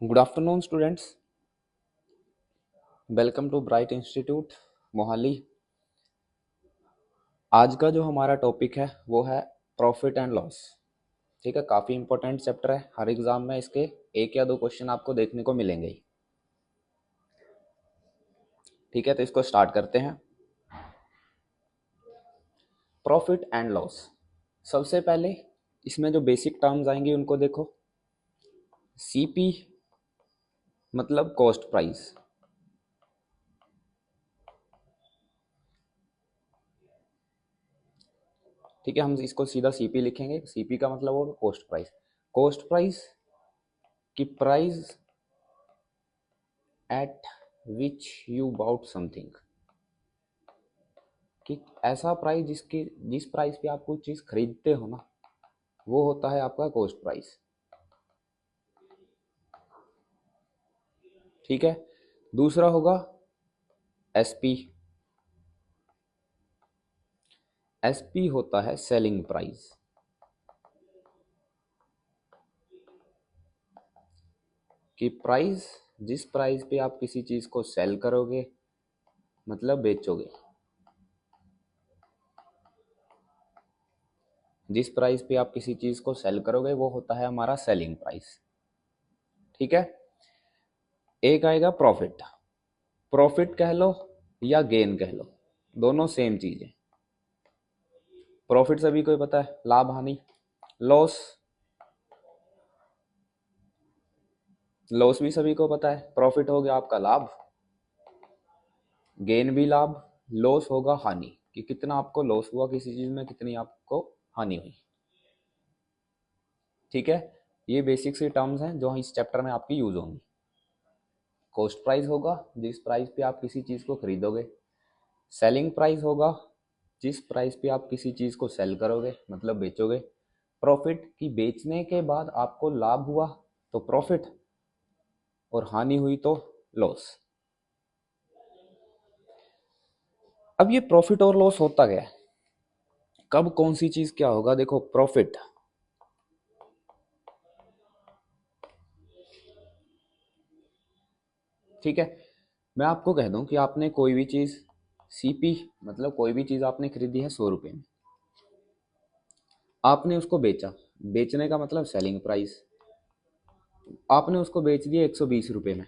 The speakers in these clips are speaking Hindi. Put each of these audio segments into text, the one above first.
Good afternoon students, welcome to Bright Institute Mohali. आज का जो हमारा टॉपिक है वो है प्रॉफिट एंड लॉस। ठीक है, काफ़ी इंपॉर्टेंट चैप्टर है। हर एग्जाम में इसके एक या दो क्वेश्चन आपको देखने को मिलेंगे ही। ठीक है, तो इसको स्टार्ट करते हैं। प्रॉफिट एंड लॉस, सबसे पहले इसमें जो बेसिक टर्म्स आएंगे उनको देखो। सीपी मतलब कॉस्ट प्राइस। ठीक है, हम इसको सीधा सीपी लिखेंगे। सीपी का मतलब होगा कॉस्ट प्राइस। कॉस्ट प्राइस की price at which you bought something, कि ऐसा प्राइस जिस प्राइस पे आप कोई चीज खरीदते हो ना, वो होता है आपका कॉस्ट प्राइस। ठीक है, दूसरा होगा एसपी। एसपी होता है सेलिंग प्राइस, कि प्राइस जिस प्राइस पे आप किसी चीज को सेल करोगे, मतलब बेचोगे, जिस प्राइस पे आप किसी चीज को सेल करोगे वो होता है हमारा सेलिंग प्राइस। ठीक है, एक आएगा प्रॉफिट। प्रॉफिट कह लो या गेन कह लो, दोनों सेम चीज है। प्रॉफिट सभी को पता है, लाभ हानि। लॉस, लॉस भी सभी को पता है। प्रॉफिट हो गया आपका लाभ, गेन भी लाभ, लॉस होगा हानि, कि कितना आपको लॉस हुआ किसी चीज में, कितनी आपको हानि हुई। ठीक है, ये बेसिक सी टर्म्स हैं जो इस चैप्टर में आपकी यूज होंगी। कॉस्ट प्राइस होगा जिस प्राइस पे आप किसी चीज को खरीदोगे। सेलिंग प्राइस होगा जिस प्राइस पे आप किसी चीज को सेल करोगे, मतलब बेचोगे। प्रॉफिट की बेचने के बाद आपको लाभ हुआ तो प्रॉफिट, और हानि हुई तो लॉस। अब ये प्रॉफिट और लॉस होता क्या है, कब कौन सी चीज क्या होगा। देखो, प्रॉफिट, ठीक है, मैं आपको कह दूं कि आपने कोई भी चीज सीपी, मतलब कोई भी चीज आपने खरीदी है 100 रुपए में, आपने उसको बेचा। बेचने का मतलब सेलिंग प्राइस। आपने उसको बेच दिया 120 रुपए में,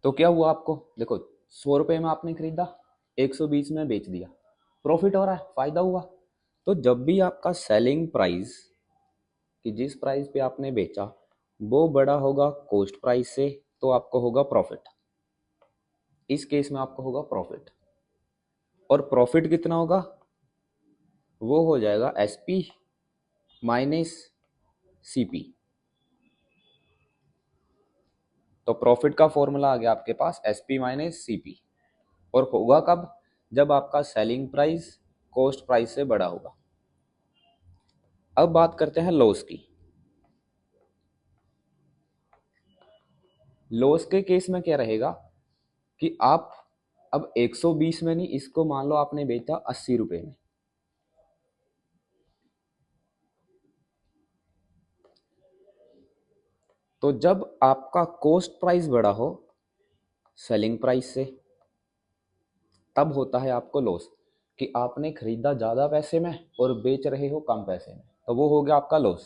तो क्या हुआ आपको। देखो, 100 रुपए में आपने खरीदा, 120 में बेच दिया, प्रॉफिट हो रहा है, फायदा हुआ। तो जब भी आपका सेलिंग प्राइस, कि जिस प्राइस पे आपने बेचा, वो बड़ा होगा कॉस्ट प्राइस से, तो आपको होगा प्रॉफिट। इस केस में आपको होगा प्रॉफिट। और प्रॉफिट कितना होगा, वो हो जाएगा एसपी माइनस सीपी। तो प्रॉफिट का फॉर्मूला आ गया आपके पास एसपी माइनस सीपी। और होगा कब, जब आपका सेलिंग प्राइस कॉस्ट प्राइस से बड़ा होगा। अब बात करते हैं लॉस की। लॉस के केस में क्या रहेगा कि आप अब 120 में नहीं, इसको मान लो आपने बेचा 80 रुपए में। तो जब आपका कॉस्ट प्राइस बड़ा हो सेलिंग प्राइस से, तब होता है आपको लॉस, कि आपने खरीदा ज्यादा पैसे में और बेच रहे हो कम पैसे में, तो वो हो गया आपका लॉस।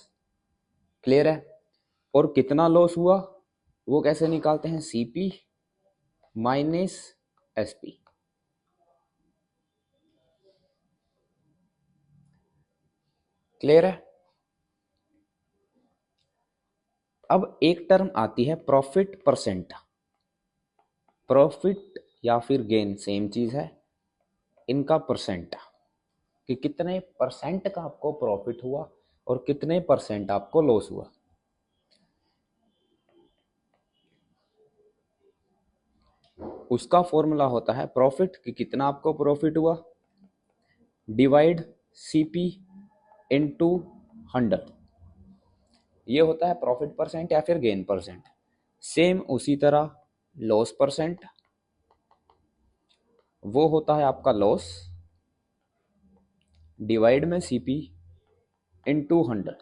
क्लियर है। और कितना लॉस हुआ वो कैसे निकालते हैं, सीपी माइनस एसपी। क्लियर है। अब एक टर्म आती है प्रॉफिट परसेंट। प्रॉफिट या फिर गेन सेम चीज है, इनका परसेंट, कि कितने परसेंट का आपको प्रॉफिट हुआ और कितने परसेंट आपको लॉस हुआ। उसका फॉर्मूला होता है प्रॉफिट, कि कितना आपको प्रॉफिट हुआ, डिवाइड सीपी इनटू 100। ये होता है प्रॉफिट परसेंट या फिर गेन परसेंट। सेम उसी तरह लॉस परसेंट, वो होता है आपका लॉस डिवाइड में सीपी इंटू 100।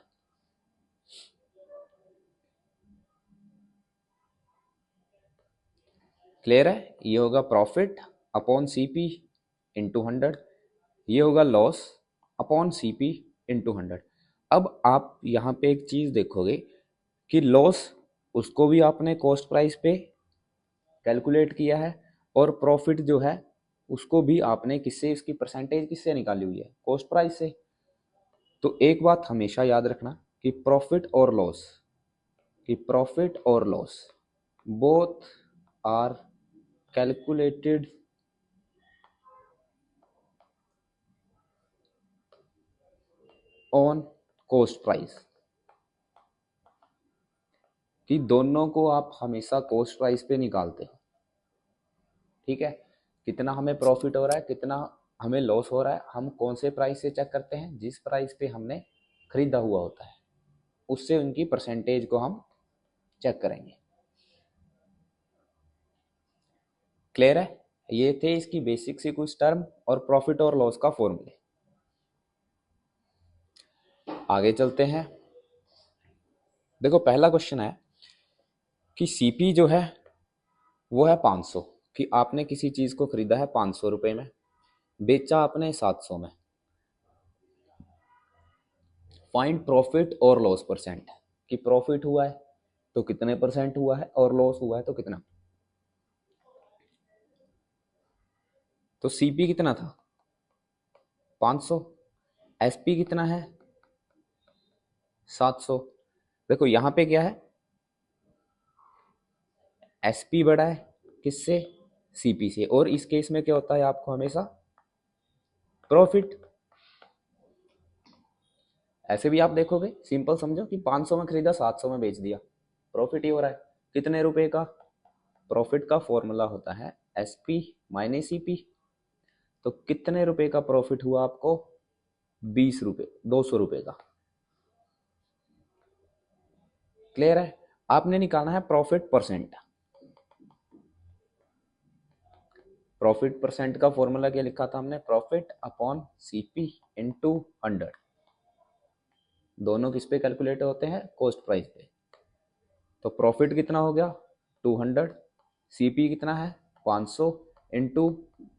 क्लियर है? ये होगा प्रॉफिट अपॉन सीपी इंटू 100, ये होगा लॉस अपॉन सीपी इंटू 100। अब आप यहाँ पे एक चीज देखोगे कि लॉस उसको भी आपने कॉस्ट प्राइस पे कैलकुलेट किया है, और प्रॉफिट जो है उसको भी आपने किससे, इसकी परसेंटेज किससे निकाली हुई है, कॉस्ट प्राइस से। तो एक बात हमेशा याद रखना कि प्रॉफिट और loss both are calculated on cost price, कि दोनों को आप हमेशा कॉस्ट प्राइस पे निकालते हो। ठीक है? कितना हमें प्रॉफिट हो रहा है, कितना हमें लॉस हो रहा है, हम कौन से प्राइस से चेक करते हैं? जिस प्राइस पे हमने खरीदा हुआ होता है उससे उनकी परसेंटेज को हम चेक करेंगे। क्लियर है? ये थे इसकी बेसिक सी कुछ टर्म और प्रॉफिट और लॉस का फॉर्मूले। आगे चलते हैं। देखो पहला क्वेश्चन है कि सीपी जो है वो है 500, कि आपने किसी चीज को खरीदा है 500 रुपए में, बेचा आपने 700 में। फाइंड प्रॉफिट और लॉस परसेंट, कि प्रॉफिट हुआ है तो कितने परसेंट हुआ है और लॉस हुआ है तो कितना। तो सीपी कितना था? 500। एसपी कितना है? 700। देखो यहां पे क्या है, एसपी बड़ा है किससे? सीपी से। और इस केस में क्या होता है आपको हमेशा? प्रॉफिट। ऐसे भी आप देखोगे, सिंपल समझो कि 500 में खरीदा 700 में बेच दिया, प्रॉफिट ही हो रहा है। कितने रुपए का? प्रॉफिट का फॉर्मूला होता है एसपी माइनस सीपी। तो कितने रुपए का प्रॉफिट हुआ आपको? 20 रुपए, 200 रुपए का। क्लियर है? आपने निकालना है प्रॉफिट परसेंट। प्रॉफिट परसेंट का फॉर्मूला क्या लिखा था हमने? Profit upon CP into 100। दोनों किस पे कैलकुलेट होते हैं? कॉस्ट प्राइस पे। तो प्रॉफिट कितना हो गया? 200। सीपी कितना है? 500 इंटू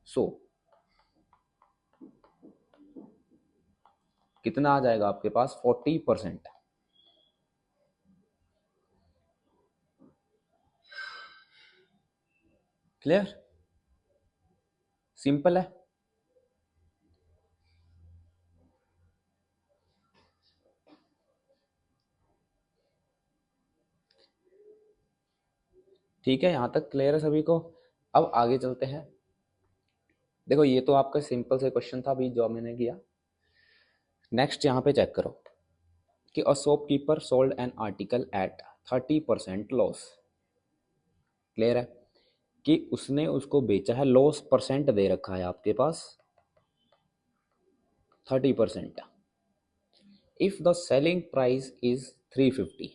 100। कितना आ जाएगा आपके पास? 40%। क्लियर? सिंपल है। ठीक है, यहां तक क्लियर है सभी को? अब आगे चलते हैं। देखो ये तो आपका सिंपल से क्वेश्चन था अभी जो मैंने किया। नेक्स्ट यहां पे चेक करो कि a shopkeeper sold an article at 30% loss. Clear है कि उसने उसको बेचा है, लॉस परसेंट दे रखा है आपके पास 30%। If the selling price is 350,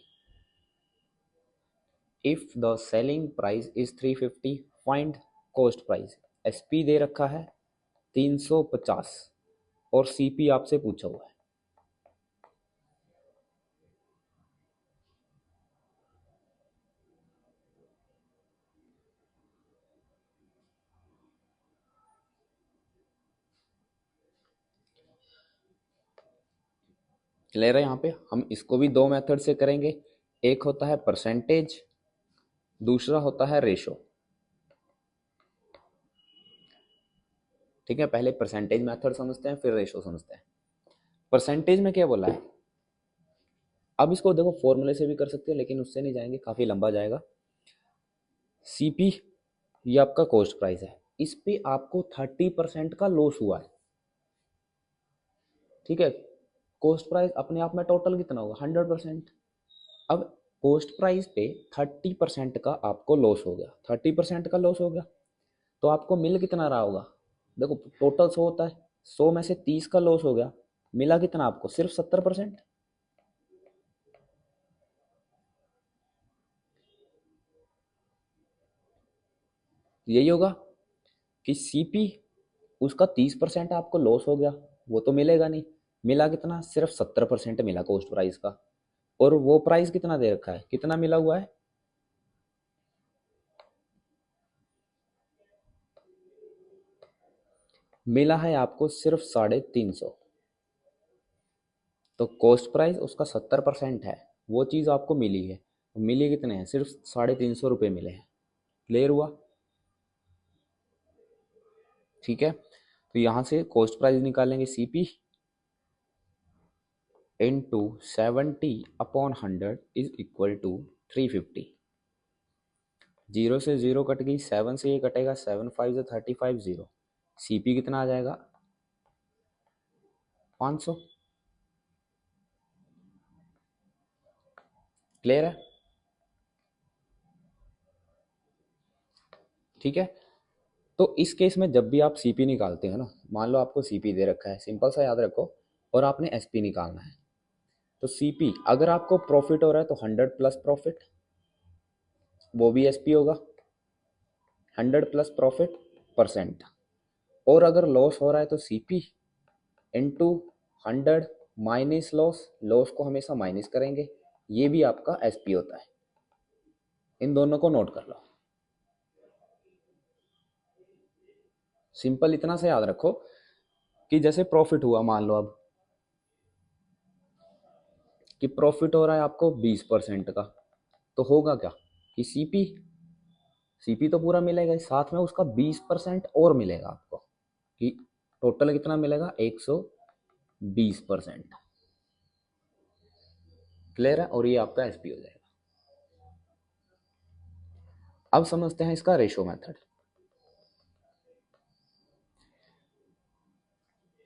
if the selling price is 350 find cost price. SP दे रखा है 350 और सीपी आपसे पूछा हुआ है। क्लियर है? यहाँ पे हम इसको भी दो मेथड से करेंगे। एक होता है परसेंटेज, दूसरा होता है रेशो। ठीक है, पहले परसेंटेज मेथड समझते हैं फिर रेशो समझते हैं। परसेंटेज में क्या बोला है? अब इसको देखो फॉर्मूले से भी कर सकते हो लेकिन उससे नहीं जाएंगे, काफी लंबा जाएगा। सीपी ये आपका कॉस्ट प्राइस है, इस पे आपको 30% का लॉस हुआ है। ठीक है, कॉस्ट प्राइस अपने आप में टोटल कितना होगा? 100%। अब कॉस्ट प्राइस पे 30% का आपको लॉस हो गया, 30% का लॉस हो गया तो आपको मिल कितना रहा होगा? देखो टोटल 100 होता है, 100 में से 30 का लॉस हो गया, मिला कितना आपको? सिर्फ 70%। यही होगा कि सीपी उसका 30% आपको लॉस हो गया, वो तो मिलेगा नहीं, मिला कितना, सिर्फ 70% मिला कॉस्ट प्राइस का। और वो प्राइस कितना दे रखा है, कितना मिला हुआ है, मिला है आपको सिर्फ 350। तो कॉस्ट प्राइस उसका 70% है, वो चीज़ आपको मिली है, मिली कितने हैं, सिर्फ 350 रुपये मिले हैं। क्लियर हुआ? ठीक है, तो यहाँ से कॉस्ट प्राइस निकालेंगे CP into 70/100 is equal to 350। Zero से जीरो कट गई, 7 से ये कटेगा, 7 5 से 35, जीरो। CP कितना आ जाएगा, 500। क्लियर है? ठीक है, तो इस केस में जब भी आप CP निकालते हो ना, मान लो आपको CP दे रखा है, सिंपल सा याद रखो, और आपने SP निकालना है, तो CP अगर आपको प्रॉफिट हो रहा है तो 100 प्लस प्रॉफिट, वो भी SP होगा, 100 प्लस प्रॉफिट परसेंट। और अगर लॉस हो रहा है तो CP into 100 minus loss, loss को हमेशा माइनस करेंगे, ये भी आपका SP होता है। इन दोनों को नोट कर लो, सिंपल इतना से याद रखो कि जैसे प्रॉफिट हुआ, मान लो अब कि प्रॉफिट हो रहा है आपको 20% का, तो होगा क्या कि सीपी तो पूरा मिलेगा ही, साथ में उसका 20% और मिलेगा आपको, कि टोटल कितना मिलेगा, 120%। क्लियर है? और ये आपका एसपी हो जाएगा। अब समझते हैं इसका रेशो मेथड।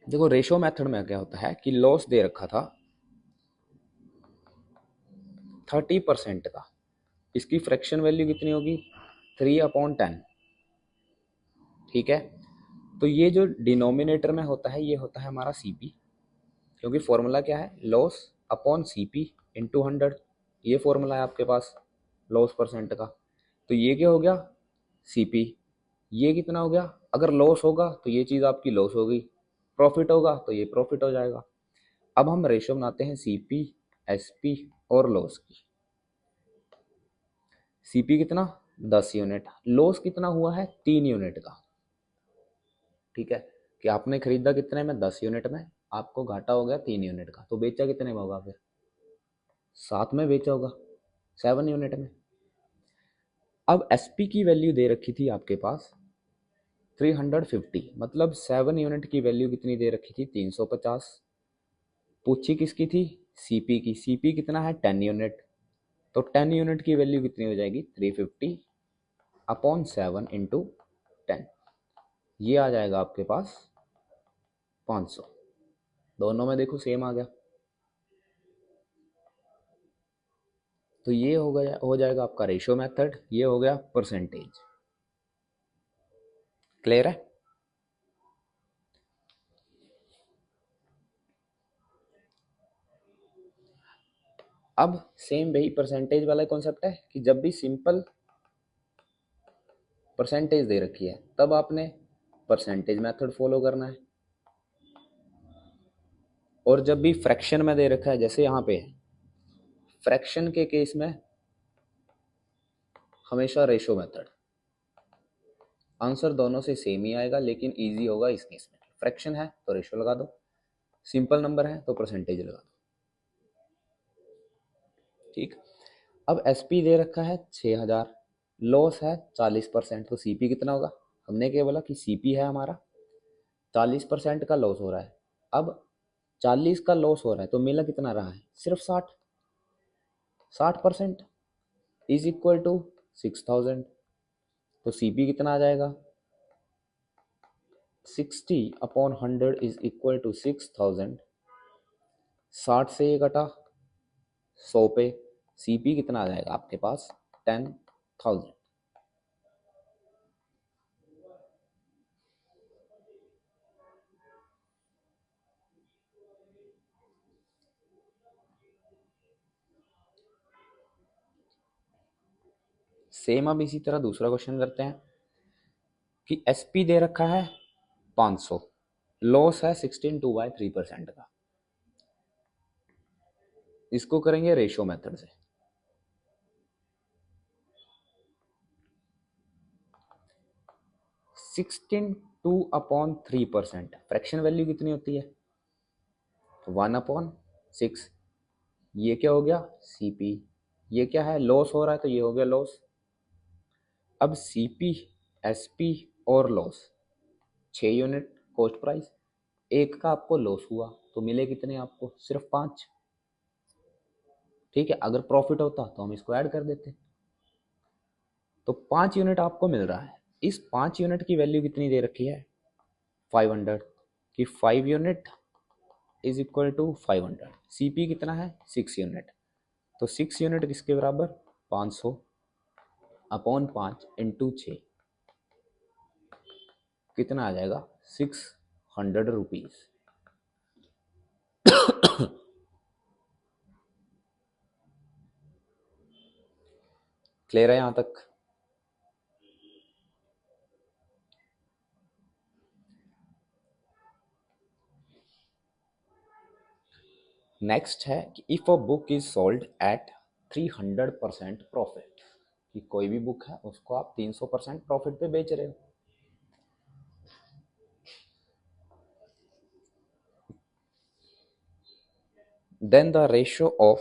देखो रेशो मेथड में क्या होता है कि लॉस दे रखा था 30% का, इसकी फ्रैक्शन वैल्यू कितनी होगी, 3/10। ठीक है, तो ये जो डिनोमिनेटर में होता है ये होता है हमारा सीपी, क्योंकि फॉर्मूला क्या है, लॉस अपॉन सीपी इंटू 100, ये फॉर्मूला है आपके पास लॉस परसेंट का। तो ये क्या हो गया, सीपी, ये कितना हो गया, अगर लॉस होगा तो ये चीज़ आपकी लॉस होगी, प्रॉफिट होगा तो ये प्रॉफिट हो जाएगा। अब हम रेशो बनाते हैं सीपी, एसपी और लॉस की। सीपी कितना, 10 यूनिट, लॉस कितना हुआ है, 3 यूनिट का। ठीक है, कि आपने खरीदा कितने में, 10 यूनिट में, आपको घाटा हो गया 3 यूनिट का, तो बेचा कितने में होगा, फिर 7 में बेचा होगा, 7 यूनिट में। अब एसपी की वैल्यू दे रखी थी आपके पास 350, मतलब 7 यूनिट की वैल्यू कितनी दे रखी थी, 350। पूछी किसकी थी, सीपी की, सीपी कितना है, 10 यूनिट, तो 10 यूनिट की वैल्यू कितनी हो जाएगी, 350/7 इंटू 10, ये आ जाएगा आपके पास 500। दोनों में देखो सेम आ गया, तो ये हो जाएगा आपका रेशियो मेथड, ये हो गया परसेंटेज। क्लियर है? अब सेम वही परसेंटेज वाला कॉन्सेप्ट है कि जब भी सिंपल परसेंटेज दे रखी है तब आपने परसेंटेज मेथड फॉलो करना है, और जब भी फ्रैक्शन में दे रखा है, जैसे यहाँ पे फ्रैक्शन के केस में हमेशा रेशो मेथड, आंसर दोनों से सेम ही आएगा, लेकिन इजी होगा इस केस में, फ्रैक्शन है तो रेशो लगा दो, सिंपल नंबर है तो परसेंटेज लगा दो। ठीक, अब एसपी दे रखा है 6000, लॉस है 40%, तो सीपी कितना होगा, हमने क्या बोला कि सीपी है हमारा 40% का लॉस हो रहा है। अब 40 का लॉस हो रहा है तो मिला कितना रहा है, सिर्फ 60% इज इक्वल टू 6000, तो सीपी कितना आ जाएगा, 60/100 इज इक्वल टू 6000। 60 से ये कटा 100 पे, सीपी कितना आ जाएगा आपके पास, 10,000। सेम अब इसी तरह दूसरा क्वेश्चन करते हैं कि एसपी दे रखा है 500, लॉस है 16/3% का, इसको करेंगे रेशो मेथड से। 16/2/3%, फ्रैक्शन वैल्यू कितनी होती है? 1/6। ये क्या हो गया? सीपी। ये क्या है? लॉस हो रहा है, तो ये हो गया लॉस। अब सीपी, एसपी और लॉस, 6 यूनिट कॉस्ट प्राइस, एक का आपको लॉस हुआ तो मिले कितने आपको? सिर्फ 5। ठीक है, अगर प्रॉफिट होता तो हम इसको ऐड कर देते। तो 5 यूनिट आपको मिल रहा है। इस 5 यूनिट की वैल्यू कितनी दे रखी है? 500, कि 5 unit is equal to 500। CP कितना है? 6 यूनिट। तो 6 यूनिट किसके बराबर? 500 अपॉन 5 इंटू 6, कितना आ जाएगा? 600 रुपीज। क्लियर है यहां तक? नेक्स्ट है कि if a book is sold at 300% profit, कि कोई भी बुक है उसको आप 300% प्रॉफिट पे बेच रहे हो। Then the ratio of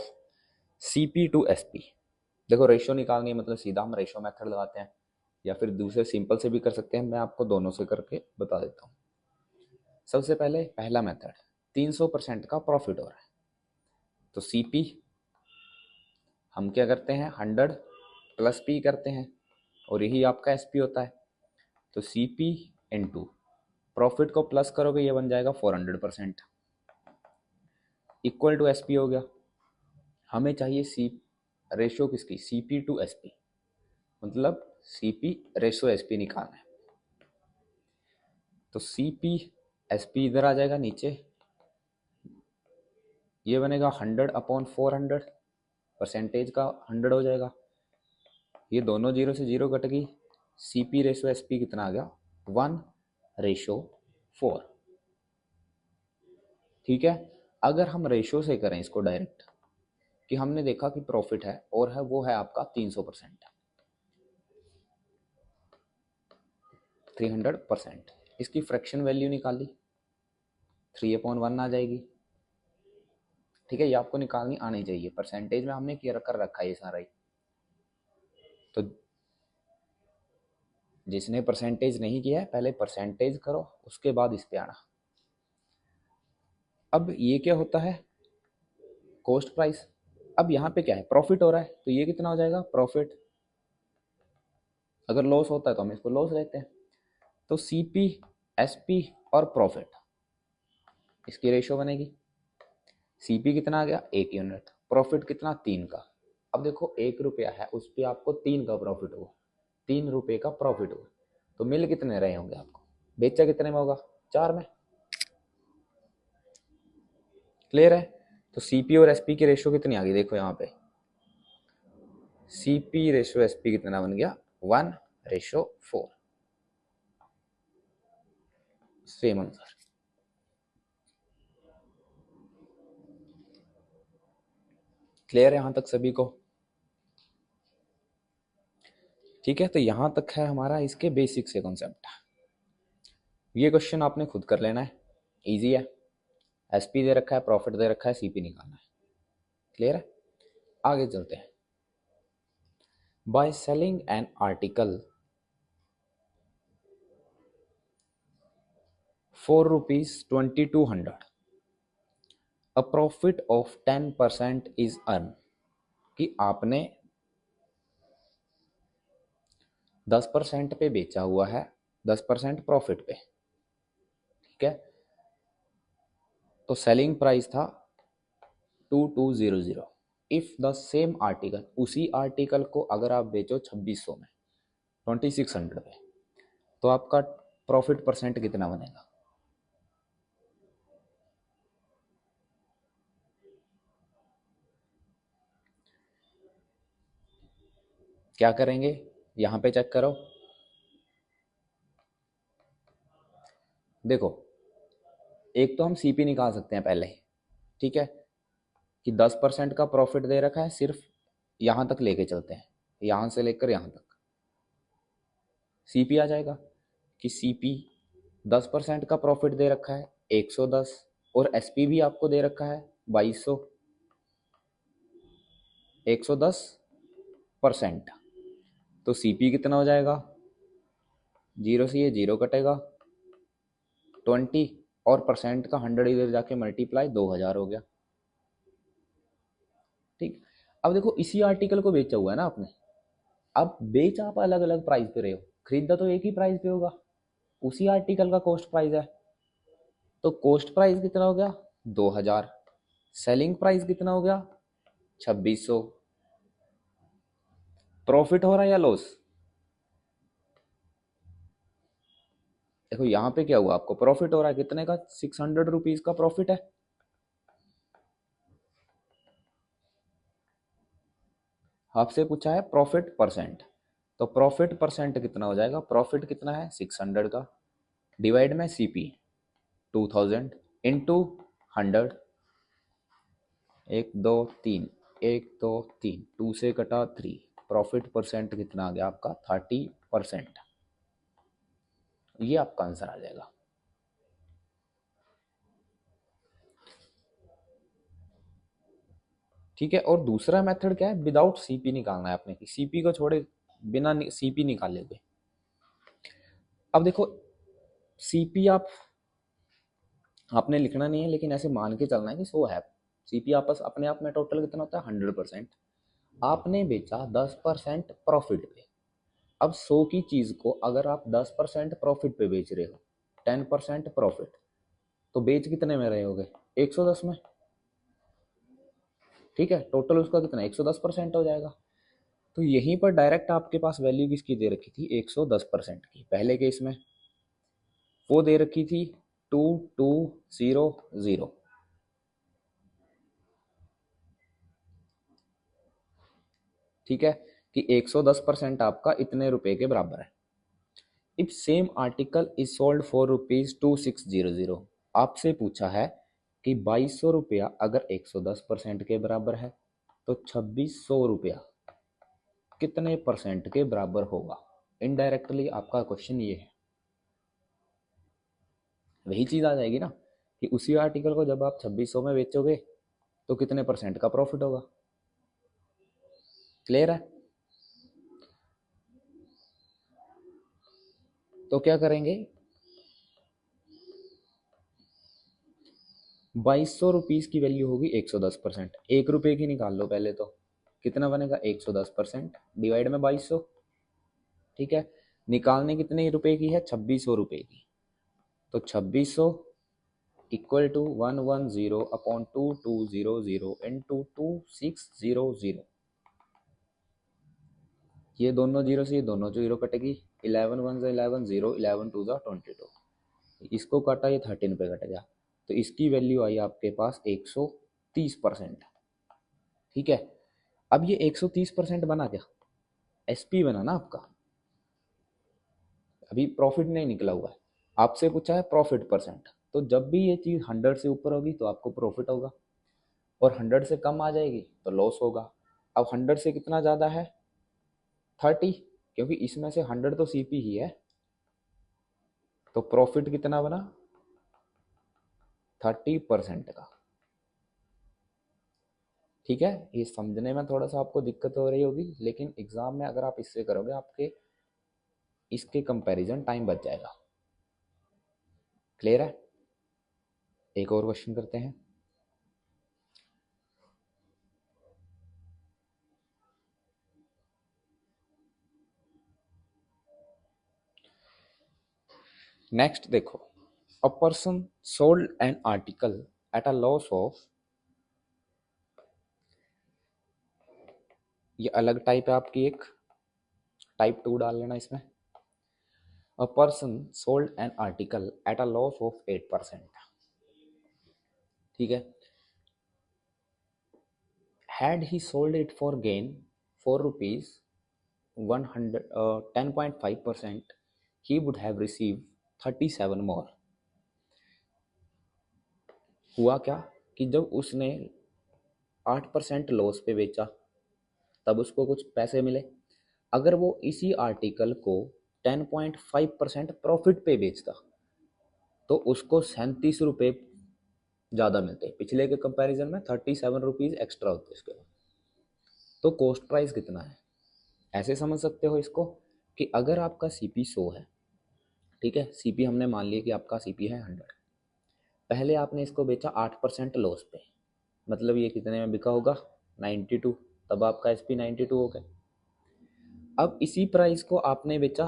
CP to SP. देखो रेशियो निकालनी है, मतलब सीधा हम रेशियो मेथड लगाते हैं या फिर दूसरे सिंपल से भी कर सकते हैं। मैं आपको दोनों से करके बता देता हूँ। सबसे पहले पहला मेथड, 300% का प्रॉफिट हो रहा है, तो सीपी हम क्या करते हैं? 100 प्लस पी करते हैं, और यही आपका एसपी होता है। तो सीपी इंटू प्रॉफिट को प्लस करोगे, ये बन जाएगा 400%, इक्वल टू एसपी हो गया। हमें चाहिए सी रेशियो किसकी? सीपी टू एसपी, मतलब सीपी रेशियो एसपी निकालना है। तो सीपी एसपी इधर आ जाएगा नीचे, ये बनेगा 100/400, परसेंटेज का 100 हो जाएगा। ये दोनों जीरो से जीरो कट गई। सीपी रेशियो एसपी कितना आ गया? 1/4। ठीक है, अगर हम रेशियो से करें इसको डायरेक्ट, कि हमने देखा कि प्रॉफिट है और है वो है आपका 300%, 300%, इसकी फ्रैक्शन वैल्यू निकाली, 3/1 आ जाएगी। ठीक है, ये आपको निकालनी आनी चाहिए। परसेंटेज में हमने किया कर रखा है ये सारा ही। तो जिसने परसेंटेज नहीं किया है, पहले परसेंटेज करो, उसके बाद इस पे आना। अब ये क्या होता है? Cost price. अब यहाँ पे क्या है? प्रॉफिट हो रहा है, तो ये कितना हो जाएगा? प्रॉफिट। अगर लॉस होता है तो हम इसको लॉस लेते हैं। तो सीपी, एसपी और प्रॉफिट, इसकी रेशियो बनेगी। सीपी कितना आ गया? 1 यूनिट। प्रॉफिट कितना? 3 का। अब देखो 1 रुपया है, उस पर आपको 3 का प्रॉफिट हुआ, 3 रुपये का प्रॉफिट हुआ, तो मिल कितने रहे होंगे आपको? बेचा कितने में होगा? 4 में। क्लियर है? तो सीपी और एसपी की रेशियो कितनी आ गई? देखो यहाँ पे सीपी रेशियो एसपी कितना बन गया? 1/4। Same answer. क्लियर है यहां तक सभी को? ठीक है, तो यहां तक है हमारा इसके बेसिक से कॉन्सेप्ट। ये क्वेश्चन आपने खुद कर लेना है, इजी है। एसपी दे रखा है, प्रॉफिट दे रखा है, सीपी निकालना है। क्लियर है? आगे चलते हैं। By selling an article ₹4,2200, a profit of 10% is earn, कि आपने 10% पे बेचा हुआ है, 10% प्रॉफिट पे। ठीक है, तो सेलिंग प्राइस था 2200। इफ द सेम आर्टिकल, उसी आर्टिकल को अगर आप बेचो 2600 में, 2600 पे, तो आपका प्रॉफिट परसेंट कितना बनेगा? क्या करेंगे? यहां पे चेक करो। देखो, एक तो हम सीपी निकाल सकते हैं पहले ही। ठीक है, कि 10% का प्रॉफिट दे रखा है, सिर्फ यहाँ तक लेके चलते हैं, यहाँ से लेकर यहाँ तक। सीपी आ जाएगा कि सीपी 10% का प्रॉफिट दे रखा है 110, और एसपी भी आपको दे रखा है 2200, 110%। तो सीपी कितना हो जाएगा, जीरो से ये जीरो कटेगा 20, और परसेंट का 100 इधर जाके मल्टीप्लाई 2000 हो गया। ठीक। अब देखो इसी आर्टिकल को बेचा हुआ है ना आपने, अब बेच आप अलग अलग प्राइस पे रहे हो, खरीदा तो एक ही प्राइस पे होगा, उसी आर्टिकल का कॉस्ट प्राइस है। तो कॉस्ट प्राइस कितना हो गया 2000, सेलिंग प्राइस कितना हो गया 2600। प्रॉफिट हो रहा है या लॉस? देखो यहाँ पे क्या हुआ, आपको प्रॉफिट हो रहा है कितने का, 600 रुपीज का प्रॉफिट है। आपसे पूछा है प्रॉफिट परसेंट, तो प्रॉफिट परसेंट कितना हो जाएगा, प्रॉफिट कितना है 600 का, डिवाइड में सीपी 2000 इंटू 100, 1 2 3, 1 2 3, 2 से कटा 3, प्रॉफिट परसेंट कितना आ गया आपका 30%। ये आपका आंसर आ जाएगा। ठीक है, और दूसरा मेथड क्या है, विदाउट सीपी निकालना है आपने, सीपी को छोड़े बिना सीपी निकाले हुए। अब देखो सीपी आपने लिखना नहीं है, लेकिन ऐसे मान के चलना है कि 100 है। सीपी आपस अपने आप में टोटल कितना होता है 100%। आपने बेचा 10% प्रॉफिट पे। अब 100 की चीज को अगर आप 10% प्रॉफिट पे बेच रहे हो, 10% प्रॉफिट, तो बेच कितने में रहे होगे 110 में। ठीक है, टोटल उसका कितना 110% हो जाएगा। तो यहीं पर डायरेक्ट आपके पास वैल्यू किसकी दे रखी थी 110% की, पहले केस में वो दे रखी थी 2200। ठीक है, कि 110% आपका इतने रुपए के बराबर है। If same article is sold for ₹2600, आपसे पूछा है कि 2200 रुपया अगर 110% के बराबर है तो 2600 रुपया कितने परसेंट के बराबर होगा। इनडायरेक्टली आपका क्वेश्चन ये है, वही चीज आ जाएगी ना कि उसी आर्टिकल को जब आप 2600 में बेचोगे तो कितने परसेंट का प्रॉफिट होगा। क्लियर है? तो क्या करेंगे, 2200 रुपीज की वैल्यू होगी 110%, 1 रुपए की निकाल लो पहले, तो कितना बनेगा 110% डिवाइड में 2200। ठीक है, निकालने कितने रुपए की है 2600 रुपए की, तो 2600 इक्वल टू 110/2200 इंटू 2600। ये दोनों जीरो से ये दोनों जीरो कटेगी, 11 1 11 0, 11 2 22, इसको काटा ये 13 पे कट गया, तो इसकी वैल्यू आई आपके पास 130%। ठीक है, अब ये 130% बना क्या, एसपी बना ना आपका, अभी प्रॉफिट नहीं निकला हुआ है। आपसे पूछा है प्रॉफिट परसेंट, तो जब भी ये चीज 100 से ऊपर होगी तो आपको प्रॉफिट होगा, और 100 से कम आ जाएगी तो लॉस होगा। अब 100 से कितना ज्यादा है 30, क्योंकि इसमें से 100 तो सीपी ही है, तो प्रॉफिट कितना बना 30% का। ठीक है, ये समझने में थोड़ा सा आपको दिक्कत हो रही होगी, लेकिन एग्जाम में अगर आप इससे करोगे आपके इसके कंपैरिजन टाइम बच जाएगा। क्लियर है? एक और क्वेश्चन करते हैं। नेक्स्ट देखो, a person sold an article at a loss of, ये अलग टाइप है आपकी, एक टाइप 2 डाल लेना इसमें। A person sold an article at a loss of 8%। ठीक है, had he sold it for gain for rupees 10.5%, he would have received 37 more। हुआ क्या कि जब उसने 8% लॉस पे बेचा, तब उसको कुछ पैसे मिले। अगर वो इसी आर्टिकल को 10.5% प्रॉफिट पे बेचता तो उसको 37 रुपये ज़्यादा मिलते, पिछले के कंपैरिजन में 37 रुपीज़ एक्स्ट्रा होते इसके बाद। तो कॉस्ट प्राइस कितना है, ऐसे समझ सकते हो इसको कि अगर आपका सीपी 100 है, ठीक है, सीपी हमने मान लिया कि आपका सीपी है 100, पहले आपने इसको बेचा 8% लॉस पे, मतलब ये कितने में बिका होगा 92, तब आपका एसपी 92 हो गया। अब इसी प्राइस को आपने बेचा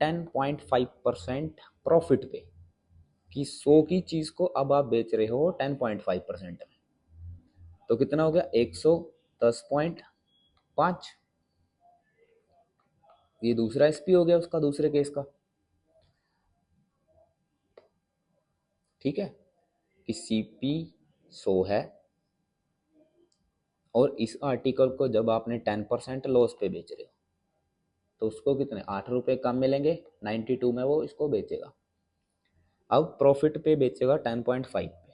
10.5% प्रॉफिट पे, कि 100 की चीज़ को अब आप बेच रहे हो 10.5% में, तो कितना हो गया 110.5। ये दूसरा एसपी हो गया उसका, दूसरे केस का, ठीक है, कि सीपी 100 है और इस आर्टिकल को जब आपने 10% लॉस पे बेच रहे हो तो उसको कितने 8 रुपये कम मिलेंगे, 92 में वो इसको बेचेगा। अब प्रॉफिट पे बेचेगा 10.5 पे,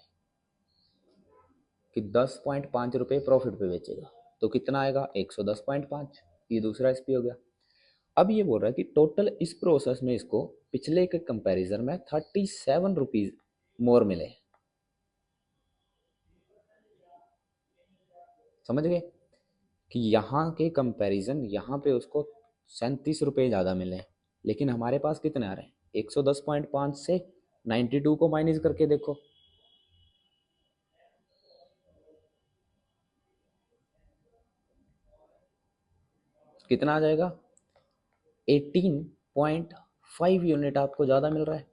कि 10.5 रुपये प्रॉफिट पे बेचेगा, तो कितना आएगा 110.5। ये दूसरा एसपी हो गया। अब ये बोल रहा है कि टोटल इस प्रोसेस में इसको पिछले के कंपैरिजन में 37 रुपीज मोर मिले। समझ गए कि यहाँ के कंपैरिजन यहाँ पे उसको 37 रुपये ज़्यादा मिले, लेकिन हमारे पास कितने आ रहे हैं 110.5 से 92 को माइनस करके देखो, कितना आ जाएगा 18.5 यूनिट आपको ज़्यादा मिल रहा है।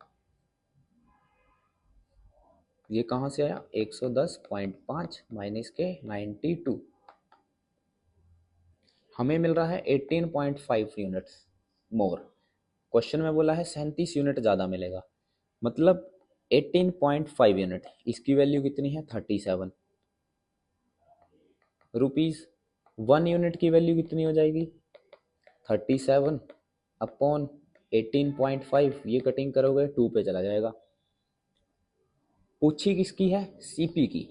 ये कहाँ से आया 110.5 माइनस के 92, हमें मिल रहा है 18.5 यूनिट्स मोर। क्वेश्चन में बोला है 37 यूनिट ज़्यादा मिलेगा, मतलब 18.5 यूनिट, इसकी वैल्यू कितनी है 37 रुपीज़। 1 यूनिट की वैल्यू कितनी हो जाएगी 37 अपॉन 18.5, ये कटिंग करोगे 2 पे चला जाएगा। पूछी किसकी है सीपी की,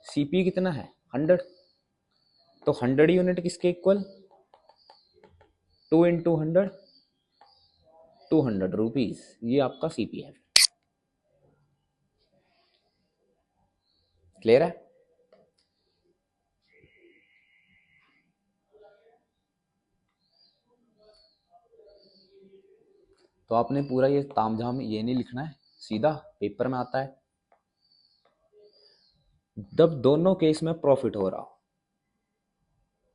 सीपी कितना है 100, तो 100 यूनिट किसके इक्वल 2 इंटू 100, 200 रुपीज़, ये आपका सीपी है। क्लियर है। तो आपने पूरा ये तामझाम ये नहीं लिखना है, सीधा पेपर में आता है जब दोनों केस में प्रॉफिट हो रहा हो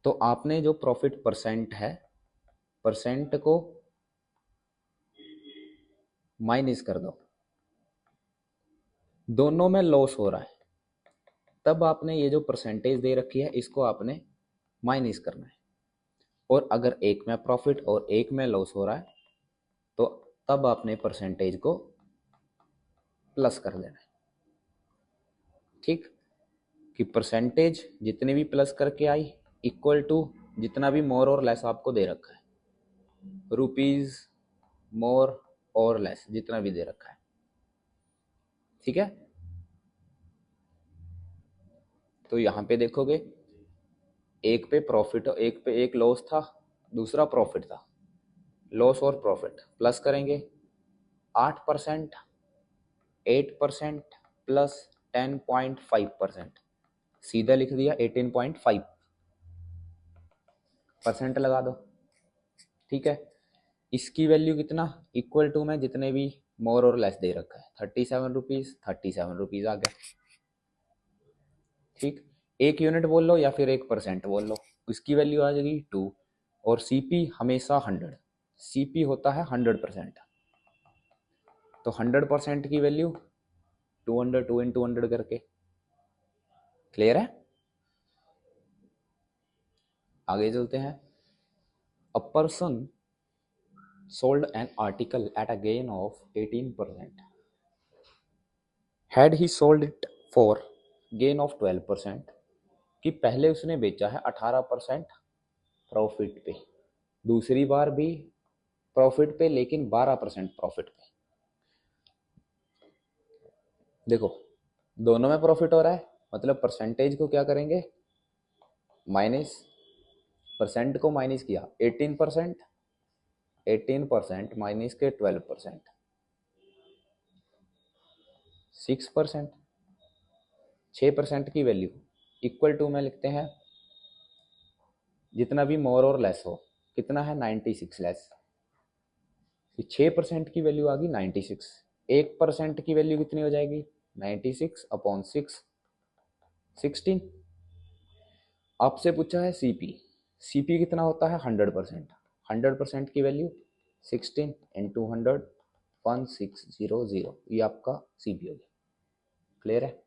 तो आपने जो प्रॉफिट परसेंट है, परसेंट को माइनस कर दो, दोनों में लॉस हो रहा है तब आपने ये जो परसेंटेज दे रखी है इसको आपने माइनस करना है, और अगर एक में प्रॉफिट और एक में लॉस हो रहा है तो तब आपने परसेंटेज को प्लस कर देना है। ठीक, कि परसेंटेज जितनी भी प्लस करके आई इक्वल टू जितना भी मोर और लेस आपको दे रखा है, रुपीज मोर और लेस जितना भी दे रखा है, ठीक है। तो यहाँ पे देखोगे एक पे प्रॉफिट, एक पे एक लॉस था, दूसरा प्रॉफिट था, लॉस और प्रॉफिट प्लस करेंगे 8%, 8% प्लस 10.5%, सीधा लिख दिया 18.5% लगा दो, ठीक है। इसकी वैल्यू कितना इक्वल टू में जितने भी मोर और लेस दे रखा है 37 रुपीज़, 37 रुपीज़ आ गया, ठीक। एक यूनिट बोल लो या फिर 1% बोल लो, इसकी वैल्यू आ जाएगी 2, और सीपी हमेशा 100, सीपी होता है 100%, तो 100% की वैल्यू 200, 2 इंटू 100 करके। क्लियर है। आगे चलते हैं। A person sold an article at a gain of 18%. Had he sold it for gain of 12%, कि पहले उसने बेचा है 18% प्रॉफिट पे, दूसरी बार भी प्रॉफिट पे लेकिन 12% प्रॉफिट पे। देखो दोनों में प्रॉफिट हो रहा है, मतलब परसेंटेज को क्या करेंगे, माइनस, परसेंट को माइनस किया, 18%, 18% माइनस के 12%, 6%, 6% की वैल्यू इक्वल टू में लिखते हैं जितना भी मोर और लेस हो, कितना है 96 लेस, 6% की वैल्यू आ गई 96, 1% की वैल्यू कितनी हो जाएगी 96 अपॉन 6, 16। आपसे पूछा है सीपी, सीपी कितना होता है 100%, 100% की वैल्यू 16 इंटू 100, 1600, ये आपका सीपी हो गया। क्लियर है?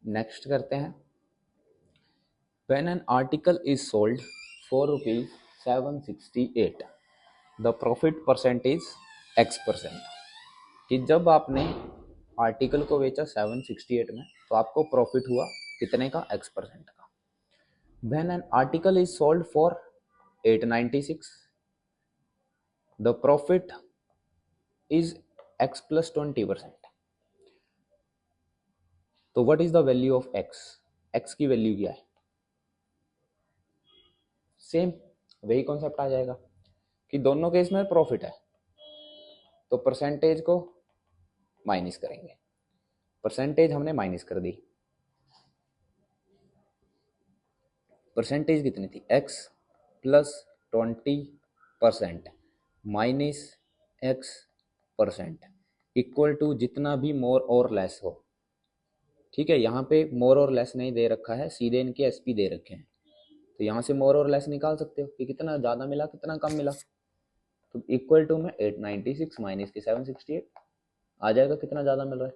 नेक्स्ट करते हैं, when an article is sold for rupees 768, the profit percent is x%। कि जब आपने आर्टिकल को बेचा 768 में तो आपको प्रॉफिट हुआ कितने का, x% का। when an article is sold for 896, the profit is x plus 20%। तो what is the value of x, x की वैल्यू क्या है, सेम वही कॉन्सेप्ट आ जाएगा कि दोनों केस में प्रॉफिट है तो परसेंटेज को माइनस करेंगे, परसेंटेज हमने माइनस कर दी, परसेंटेज कितनी थी x plus 20% minus x% equal to जितना भी मोर और लेस हो। ठीक है, यहाँ पे मोर और लेस नहीं दे रखा है, सीधे इनके एसपी दे रखे हैं, तो यहाँ से मोर और लेस निकाल सकते हो कि कितना ज़्यादा मिला कितना कम मिला। तो इक्वल टू में 896 माइनस के 768 आ जाएगा, कितना ज़्यादा मिल रहा है।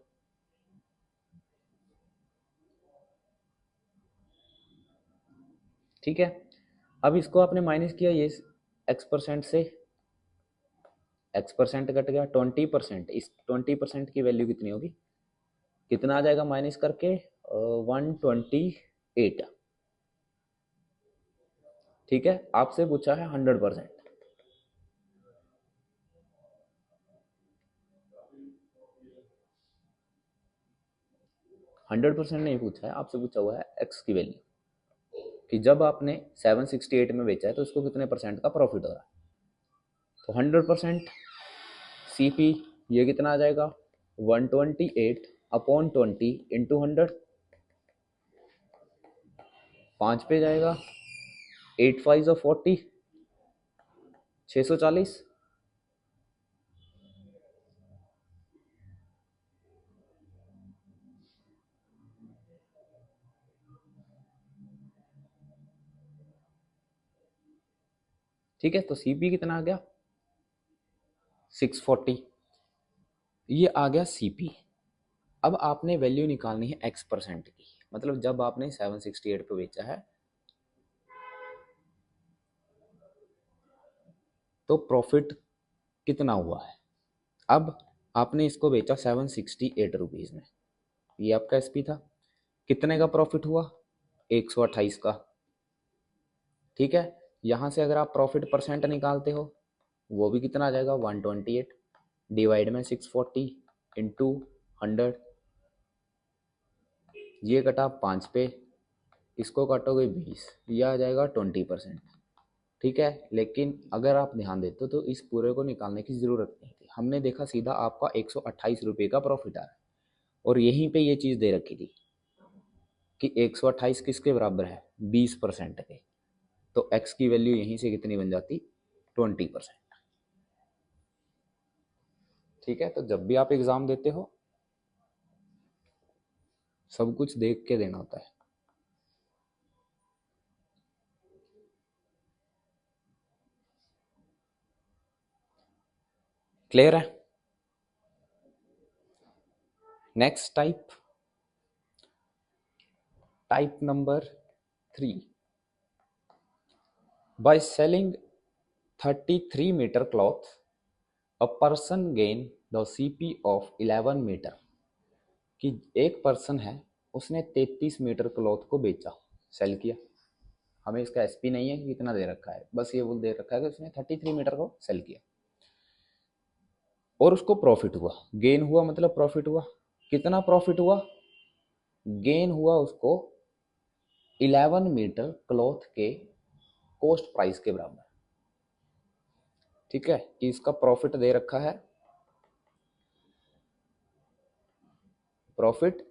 ठीक है, अब इसको आपने माइनस किया, ये x% से x% कट गया, 20%, इस 20% की वैल्यू कितनी होगी, कितना आ जाएगा माइनस करके 128। ठीक है, आपसे पूछा है 100%, 100% नहीं पूछा है, आपसे पूछा हुआ है x की वैल्यू कि जब आपने 768 में बेचा है तो इसको कितने परसेंट का प्रॉफिट हो रहा है। तो 100% सीपी ये कितना आ जाएगा 128 अपॉन 20 इंटू 100, 5 पे जाएगा, 8 5 40, 640। ठीक है, तो सीपी कितना आ गया 640, ये आ गया सीपी। अब आपने वैल्यू निकालनी है x% की, मतलब जब आपने 768 पे बेचा है तो प्रॉफिट कितना हुआ है। अब आपने इसको बेचा 768 रुपीज़ में, ये आपका एसपी था, कितने का प्रॉफिट हुआ 128 का। ठीक है, यहाँ से अगर आप प्रॉफिट परसेंट निकालते हो वो भी कितना आ जाएगा 128 डिवाइड में 640 इंटू 100, ये कटा 5 पे, इसको काटोगे 20, ये आ जाएगा 20%। ठीक है, लेकिन अगर आप ध्यान देते हो तो इस पूरे को निकालने की ज़रूरत नहीं थी, हमने देखा सीधा आपका 128 रुपये का प्रॉफिट आ रहा है और यहीं पे ये चीज़ दे रखी थी कि 128 किसके बराबर है 20% के, तो x की वैल्यू यहीं से कितनी बन जाती 20%। ठीक है, तो जब भी आप एग्ज़ाम देते हो सब कुछ देख के देना होता है। क्लियर है? Next type number 3, by selling 33 meter cloth a person gain the CP of 11 meter। कि एक पर्सन है उसने 33 मीटर क्लॉथ को बेचा, सेल किया, हमें इसका एसपी नहीं है कि कितना दे रखा है, बस ये वो दे रखा है कि उसने 33 मीटर को सेल किया और उसको प्रॉफिट हुआ, गेन हुआ मतलब प्रॉफिट हुआ। कितना प्रॉफिट हुआ? गेन हुआ उसको 11 मीटर क्लॉथ के कॉस्ट प्राइस के बराबर। ठीक है, कि इसका प्रॉफिट दे रखा है, profit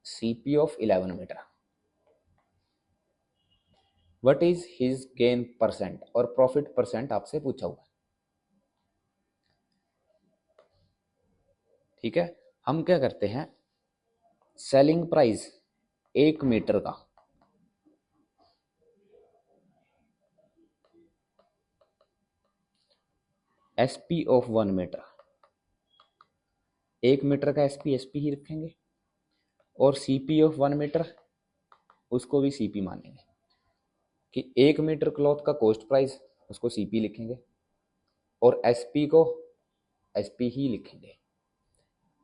CP of 11 metre, what is his gain percent, और प्रॉफिट परसेंट आपसे पूछा हुआ है। ठीक है, हम क्या करते हैं, सेलिंग प्राइस 1 मीटर का एसपी ऑफ 1 मीटर, 1 मीटर का एसपी एसपी ही रखेंगे, और सीपी ऑफ 1 मीटर उसको भी सीपी मानेंगे, कि 1 मीटर क्लॉथ का कॉस्ट प्राइस उसको सीपी लिखेंगे और एसपी को एसपी ही लिखेंगे।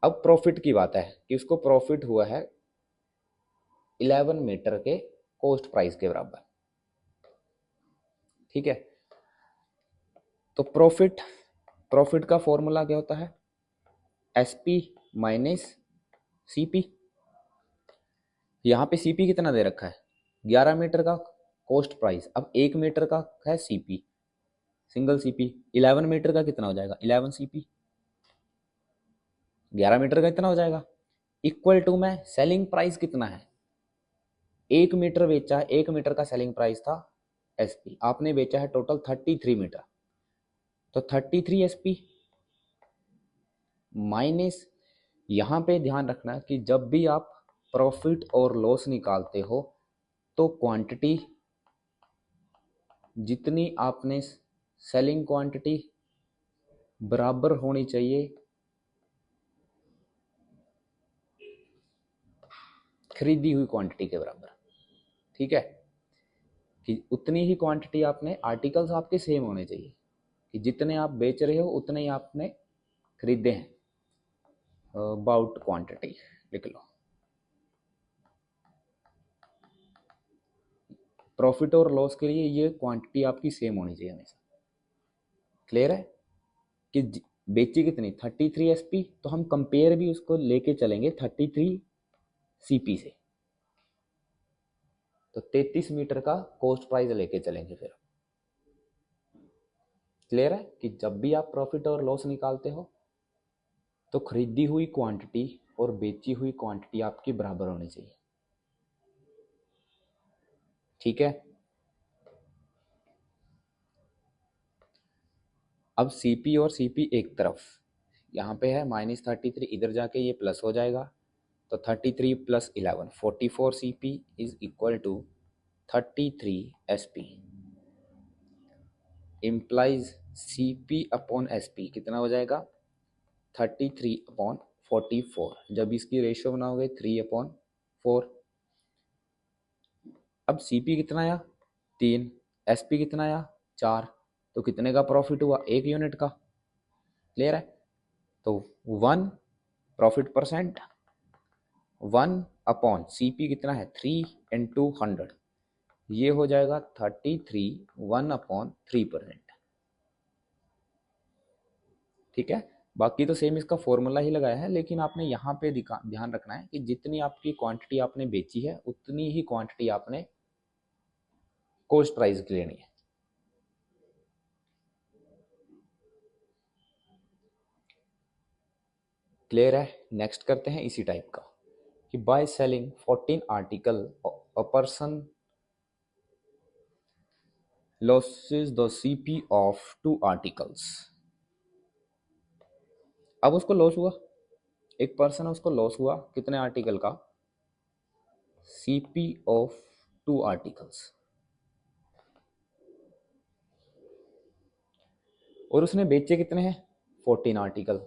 अब प्रॉफिट की बात है कि उसको प्रॉफिट हुआ है 11 मीटर के कॉस्ट प्राइस के बराबर। ठीक है, तो प्रॉफिट, प्रॉफिट का फॉर्मूला क्या होता है, एसपी माइनस सीपी। यहाँ पे सीपी कितना दे रखा है, 11 मीटर का कॉस्ट प्राइस, अब 1 मीटर का है सीपी, सिंगल सीपी, 11 मीटर का कितना हो जाएगा, 11 सीपी, 11 मीटर का इतना हो जाएगा, इक्वल टू में सेलिंग प्राइस कितना है, 1 मीटर बेचा है, 1 मीटर का सेलिंग प्राइस था एसपी, आपने बेचा है टोटल 33 मीटर, तो 33 एसपी माइनस, यहाँ पे ध्यान रखना कि जब भी आप प्रॉफिट और लॉस निकालते हो तो क्वांटिटी जितनी आपने सेलिंग क्वांटिटी बराबर होनी चाहिए खरीदी हुई क्वांटिटी के बराबर। ठीक है, कि उतनी ही क्वांटिटी आपने, आर्टिकल्स आपके सेम होने चाहिए, कि जितने आप बेच रहे हो उतने ही आपने खरीदे हैं, अबाउट क्वांटिटी लिख लो। प्रॉफिट और लॉस के लिए ये क्वांटिटी आपकी सेम होनी चाहिए हमेशा। क्लियर है, कि बेची कितनी 33 एसपी, तो हम कंपेयर भी उसको लेके चलेंगे 33 सीपी से, तो 33 मीटर का कॉस्ट प्राइस लेके चलेंगे फिर। क्लियर है, कि जब भी आप प्रॉफिट और लॉस निकालते हो तो खरीदी हुई क्वांटिटी और बेची हुई क्वांटिटी आपकी बराबर होनी चाहिए। ठीक है, अब सीपी और सीपी एक तरफ, यहाँ पे है -33, इधर जाके ये प्लस हो जाएगा, तो 33 plus 11 44 CP is equal to 33 SP, implies CP upon SP कितना हो जाएगा 33 अपॉन 44, जब इसकी रेशियो बनाओगे 3/4। अब सीपी कितना आया 3, एसपी कितना आया 4, तो कितने का प्रॉफिट हुआ 1 यूनिट का। क्लियर है, तो 1 प्रॉफिट परसेंट 1 अपॉन सीपी कितना है 3 इंटू 100, ये हो जाएगा 33 1/3%। ठीक है, बाकी तो सेम इसका फॉर्मूला ही लगाया है, लेकिन आपने यहाँ पे ध्यान रखना है कि जितनी आपकी क्वांटिटी आपने बेची है उतनी ही क्वांटिटी आपने कॉस्ट प्राइस की लेनी है। क्लियर है, नेक्स्ट करते हैं इसी टाइप का, कि by selling 14 article a person losses the CP of 2 articles. अब उसको लॉस हुआ, एक पर्सन है उसको लॉस हुआ कितने आर्टिकल का, सीपी ऑफ 2 आर्टिकल्स, और उसने बेचे कितने हैं 14 आर्टिकल।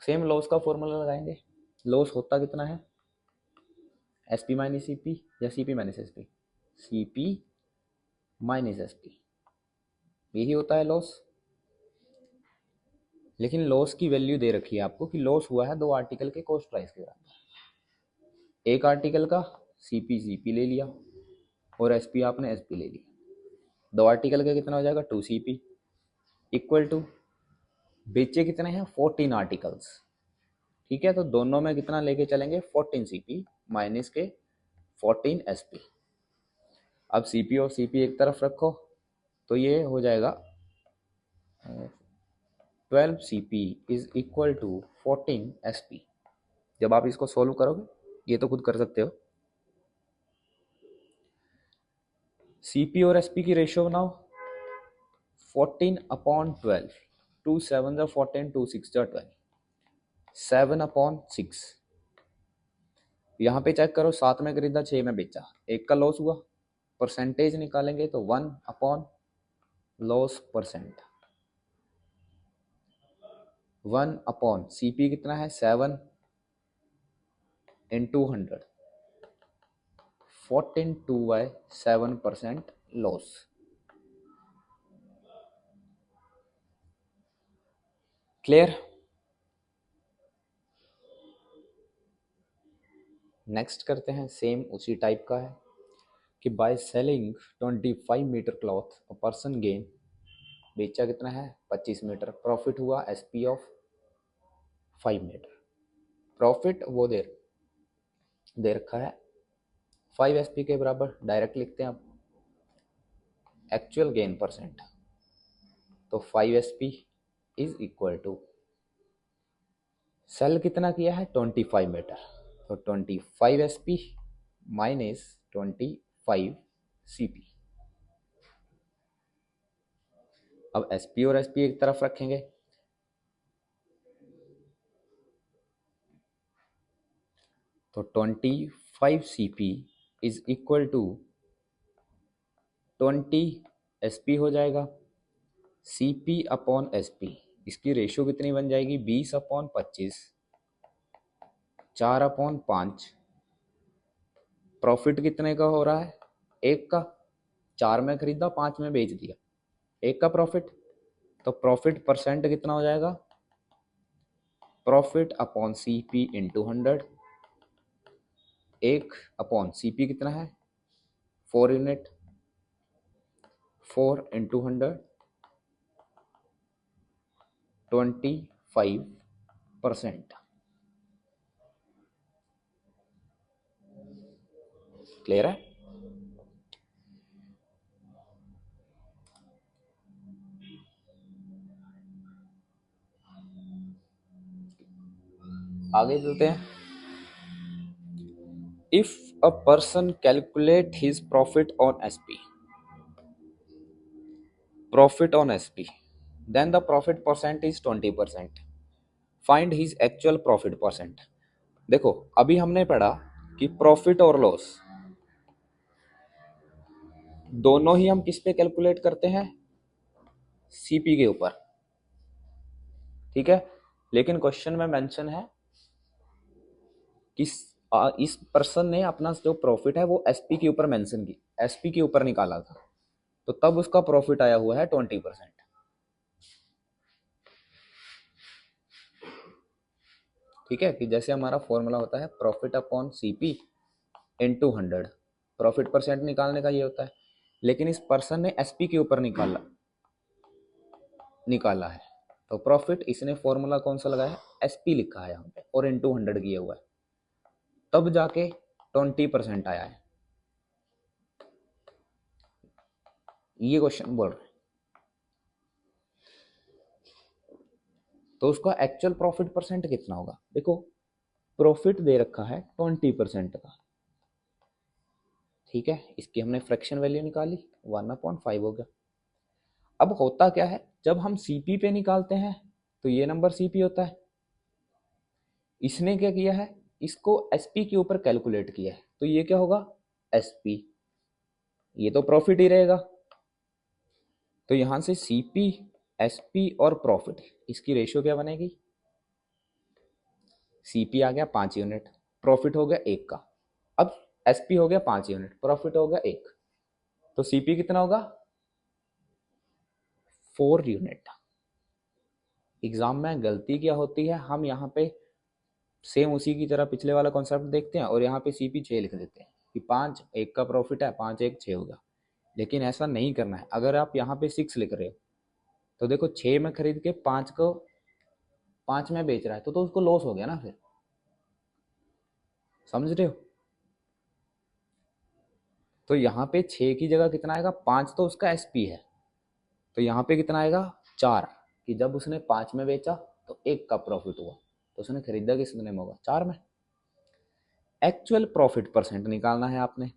सेम लॉस का फॉर्मूला लगाएंगे, लॉस होता कितना है एसपी माइनस सीपी या CP minus SP, CP minus SP, यही होता है लॉस। लेकिन लॉस की वैल्यू दे रखी है आपको कि लॉस हुआ है 2 आर्टिकल के कॉस्ट प्राइस के बराबर, एक आर्टिकल का सीपी सीपी ले लिया, और एसपी आपने एसपी ले लिया, 2 आर्टिकल का कितना हो जाएगा 2 CP इक्वल टू बेचे कितने हैं 14 आर्टिकल्स। ठीक है, तो दोनों में कितना लेके चलेंगे 14 CP माइनस के 14 SP। अब CP और CP एक तरफ रखो तो ये हो जाएगा 12 CP is equal to 14 SP। जब आप इसको सोल्व करोगे, ये तो खुद कर सकते हो, CP और SP की रेशियो बनाओ 14/12, 2 7 जा 14, 2 6 जा 12, 7/6। यहाँ पे चेक करो, 7 में खरीदा 6 में बेचा, 1 का लॉस हुआ। परसेंटेज निकालेंगे तो 1/लॉस परसेंट, 1/CP कितना है 7 into 100, 14/2/7% लॉस। क्लियर। नेक्स्ट करते हैं, सेम उसी टाइप का है कि by selling 25 metre cloth a person gain, बेचा कितना है 25 मीटर, प्रॉफिट हुआ SP ऑफ 5 मीटर। प्रॉफिट वो दे रखा है 5 SP के बराबर, डायरेक्ट लिखते हैं आप एक्चुअल गेन परसेंट, तो 5 SP is equal to sell कितना किया है 25 मीटर, तो 25 SP माइनस 25 CP। अब SP और SP एक तरफ रखेंगे, तो 25 CP is equal to 20 SP हो जाएगा। CP/SP, इसकी रेशियो कितनी बन जाएगी 20/25, 4/5। प्रॉफिट कितने का हो रहा है 1 का, 4 में खरीदा 5 में बेच दिया, 1 का प्रॉफिट। तो प्रॉफिट परसेंट कितना हो जाएगा, profit upon CP into 100, 1/CP कितना है 4 यूनिट, 4 इंटू 100, 25%। क्लियर है। आगे चलते हैं। If a person calculate his profit on SP, then the profit percent is 20%. Find his actual profit percent। देखो, अभी हमने पढ़ा कि प्रॉफिट और लॉस दोनों ही हम किस पे कैलकुलेट करते हैं CP के ऊपर, ठीक है। लेकिन क्वेश्चन में मेंशन है कि इस पर्सन ने अपना जो प्रॉफिट है वो SP के ऊपर मेंशन की, SP के ऊपर निकाला था, तो तब उसका प्रॉफिट आया हुआ है 20%। ठीक है, कि जैसे हमारा फॉर्मूला होता है profit upon CP into 100, profit percent निकालने का ये होता है। लेकिन इस पर्सन ने SP के ऊपर निकाला है, तो प्रॉफिट इसने फॉर्मूला कौन सा लगाया है SP लिखा है यहाँ पे और इंटू 100 किया हुआ है, तब जाके 20% आया है। ये क्वेश्चन बोल रहे हैं, तो उसका एक्चुअल प्रॉफिट परसेंट कितना होगा। देखो, प्रॉफिट दे रखा है 20% का, ठीक है, इसकी हमने फ्रैक्शन वैल्यू निकाली 1/5 हो गया। अब होता क्या है, जब हम CP पे निकालते हैं तो ये नंबर CP होता है। इसने क्या किया है, इसको SP के ऊपर कैलकुलेट किया है, तो ये क्या होगा SP, ये तो प्रॉफिट ही रहेगा। तो यहां से CP, SP और प्रॉफिट, इसकी रेशियो क्या बनेगी, CP आ गया 5 यूनिट, प्रॉफिट हो गया 1 का। अब SP हो गया 5 यूनिट, प्रॉफिट हो गया 1, तो CP कितना होगा 4 यूनिट। एग्जाम में गलती क्या होती है, हम यहाँ पे सेम उसी की तरह पिछले वाला कॉन्सेप्ट देखते हैं और यहाँ पे CP 6 लिख देते हैं कि कि 5 एक का प्रॉफिट है, 5 एक 6 हो गया। लेकिन ऐसा नहीं करना है। अगर आप यहाँ पे 6 लिख रहे हो तो देखो 6 में खरीद के 5 में बेच रहा है तो उसको लॉस हो गया ना। फिर समझ रहे हो? तो यहाँ पे 6 की जगह कितना आएगा, 5 तो उसका एसपी है, तो यहाँ पे कितना आएगा 4, कि जब उसने 5 में बेचा तो 1 का प्रॉफिट हुआ, तो उसने खरीदा कितने में होगा, 4 में। एक्चुअल प्रॉफिट परसेंट निकालना है आपने।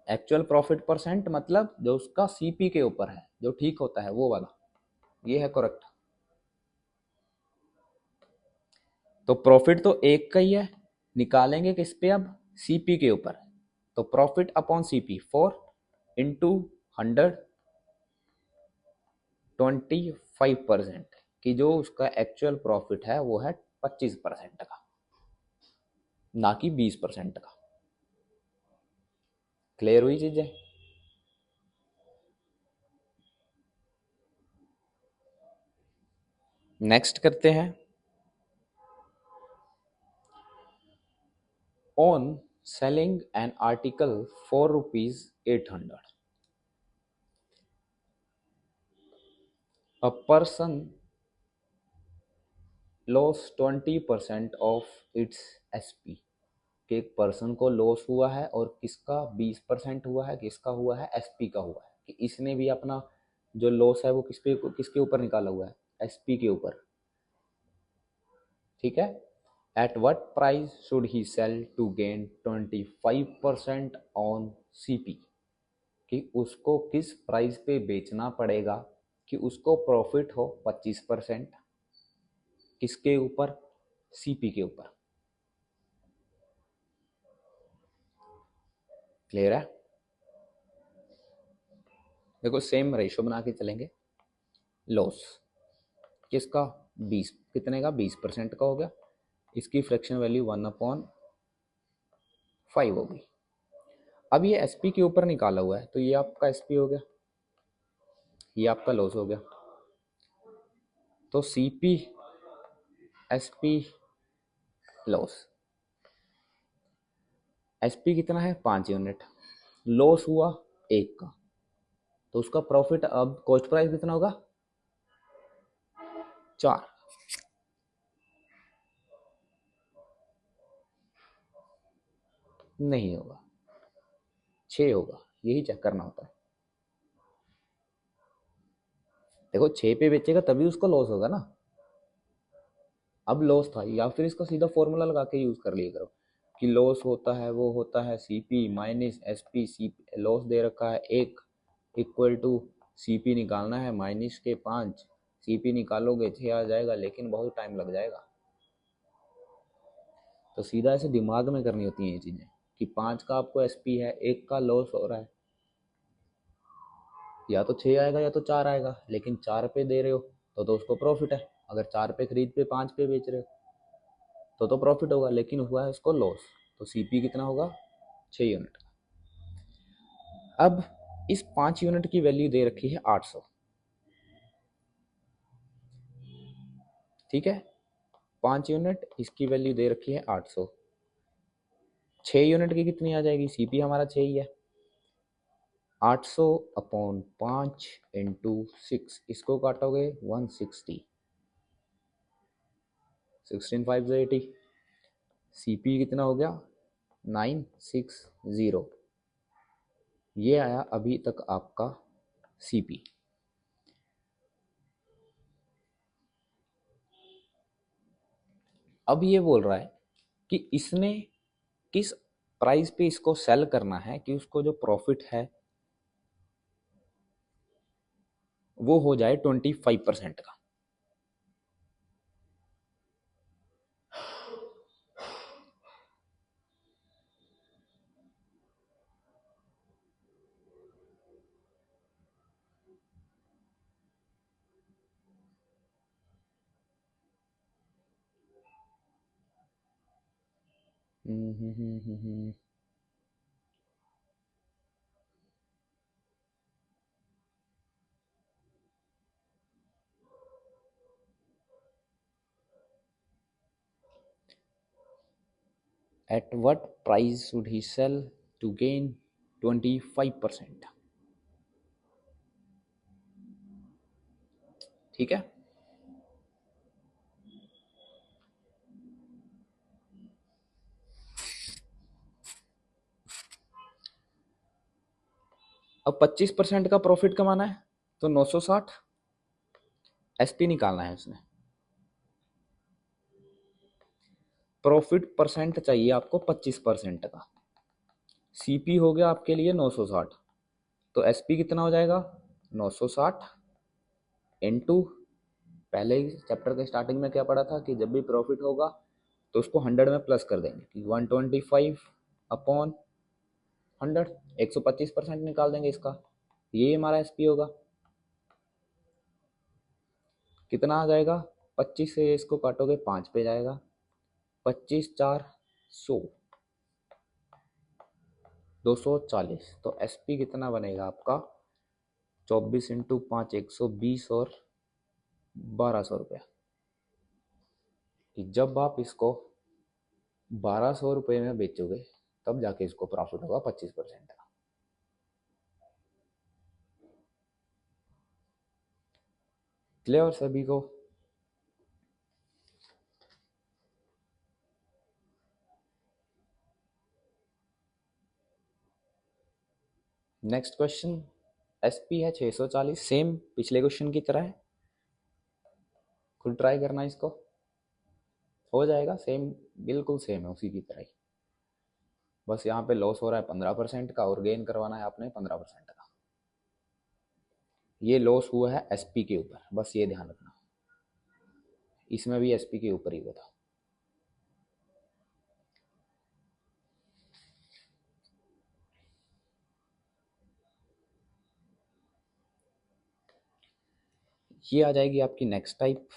एक्चुअल प्रॉफिट परसेंट मतलब जो उसका सीपी के ऊपर है, जो ठीक होता है वो वाला, ये है करेक्ट। तो प्रॉफिट तो 1 का ही है, निकालेंगे किस पे अब, सीपी के ऊपर। तो प्रॉफिट अपॉन सीपी 4 इंटू 100 25%, कि जो उसका एक्चुअल प्रॉफिट है वो है 25% का, ना कि 20% का। क्लियर हुई चीजें? नेक्स्ट करते हैं। On selling an article for ₹800, a person loss 20% of its SP, कि एक पर्सन को लॉस हुआ है और किसका 20% हुआ है, किसका हुआ है, एसपी का हुआ है, कि इसने भी अपना जो लॉस है वो किसके ऊपर निकाला हुआ है, एसपी के ऊपर। ठीक है। At what price should he sell to gain 25% on CP, कि उसको किस प्राइस पे बेचना पड़ेगा कि उसको प्रॉफिट हो 25%, किसके ऊपर, सीपी के ऊपर। क्लियर है? देखो सेम रेशो बना के चलेंगे। लॉस किसका, 20, कितने का, 20% का हो गया। इसकी फ्रैक्शन वैल्यू 1/5 होगी। अब ये एसपी के ऊपर निकाला हुआ है तो ये आपका एसपी हो गया, ये आपका लॉस हो गया। तो सीपी एसपी लॉस, एसपी कितना है 5 यूनिट, लॉस हुआ 1 का, तो उसका प्रॉफिट अब कॉस्ट प्राइस कितना होगा 4। नहीं होगा, 6 होगा, यही चेक करना होता है। देखो 6 पे बेचेगा तभी उसको लॉस होगा ना। अब लॉस था, या फिर इसका सीधा फॉर्मूला लगा के यूज कर लिया करो कि लॉस होता है वो होता है सीपी माइनस एसपी। सी लॉस दे रखा है 1 इक्वल टू सीपी निकालना है माइनस के 5, सीपी निकालोगे 6 आ जाएगा, लेकिन बहुत टाइम लग जाएगा। तो सीधा ऐसे दिमाग में करनी होती हैं ये चीजें, कि 5 का आपको एसपी है, 1 का लॉस हो रहा है, या तो 6 आएगा या तो 4 आएगा, लेकिन 4 पे दे रहे हो तो उसको प्रॉफिट है। अगर 4 पे खरीद पे 5 पे बेच रहे हो तो प्रॉफिट होगा, लेकिन हुआ है उसको लॉस। तो सीपी कितना होगा 6 यूनिट का। अब इस 5 यूनिट की वैल्यू दे रखी है 800। ठीक है, 5 यूनिट, इसकी वैल्यू दे रखी है 800। 6 यूनिट की कितनी आ जाएगी, सीपी हमारा 6 ही है, 800 अपॉन 5 इंटू 6, इसको काटोगे 160, 16 5 80, सीपी कितना हो गया 960। ये आया अभी तक आपका सीपी। अब ये बोल रहा है कि इसने किस प्राइस पे इसको सेल करना है कि उसको जो प्रॉफिट है वो हो जाए 25% का। At what price should he sell to gain 25%। ठीक है। अब 25% का प्रॉफिट कमाना है तो 960 एसपी निकालना है उसने। प्रॉफिट परसेंट चाहिए आपको 25% का। सीपी हो गया आपके लिए 960, तो एसपी कितना हो जाएगा 960 इनटू, पहले ही चैप्टर के स्टार्टिंग में क्या पढ़ा था कि जब भी प्रॉफिट होगा तो उसको 100 में प्लस कर देंगे कि 125 अपॉन 100, 125% निकाल देंगे इसका। ये हमारा एसपी होगा। कितना आ जाएगा, 25 से इसको काटोगे 5 पे जाएगा, 25 4 100, 240। तो एसपी कितना बनेगा आपका 24 इंटू 5 120 और 1200 रुपया। कि जब आप इसको 1200 रुपये में बेचोगे तब जाके इसको प्रॉफिट होगा 25% का। क्लियर सभी को? नेक्स्ट क्वेश्चन, एसपी है 640, सेम पिछले क्वेश्चन की तरह है। खुद ट्राई करना इसको, हो जाएगा सेम, बिल्कुल सेम है उसी की तरह ही। बस यहाँ पे लॉस हो रहा है 15% का और गेन करवाना है आपने 15% का। ये लॉस हुआ है एसपी के ऊपर, बस ये ध्यान रखना। इसमें भी एसपी के ऊपर ही हुआ था। ये आ जाएगी आपकी next type,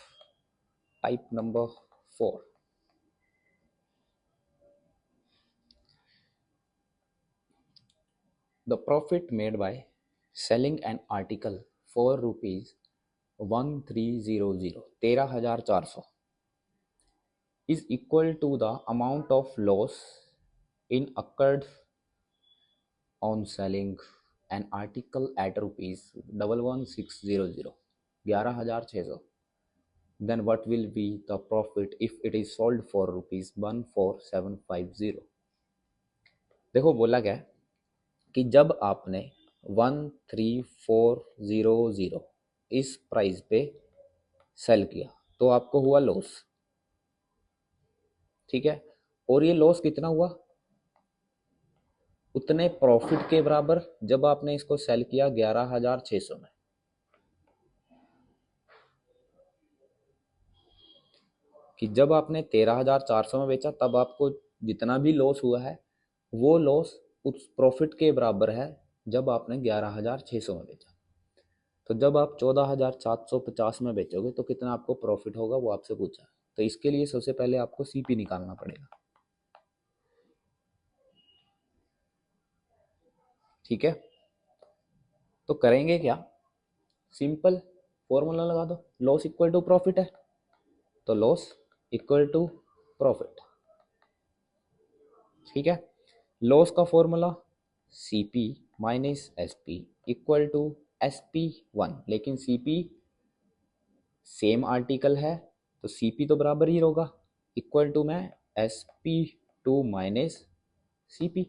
type number 4। The profit made by selling an article for rupees 1300, 13,400 is equal to the amount of loss in occurred on selling an article at rupees 11,600, 11,600। then what will be the profit if it is sold for rupees 14,750। देखो बोला क्या है कि जब आपने 13,400 इस प्राइस पे सेल किया तो आपको हुआ लॉस, ठीक है। और ये लॉस कितना हुआ, उतने प्रॉफिट के बराबर जब आपने इसको सेल किया 11,600 में। कि जब आपने 13,400 में बेचा तब आपको जितना भी लॉस हुआ है वो लॉस उस प्रॉफिट के बराबर है जब आपने 11,600 में बेचा। तो जब आप 14,750 में बेचोगे तो कितना आपको प्रॉफिट होगा वो आपसे पूछा। तो इसके लिए सबसे पहले आपको सीपी निकालना पड़ेगा, ठीक है। तो करेंगे क्या, सिंपल फॉर्मूला लगा दो, लॉस इक्वल टू प्रॉफिट है तो लॉस इक्वल टू प्रॉफिट, ठीक है। लॉस का formula CP minus SP equal to SP1, लेकिन सीपी सेम आर्टिकल है तो सीपी तो बराबर ही होगा, इक्वल टू में SP2 माइनस सीपी।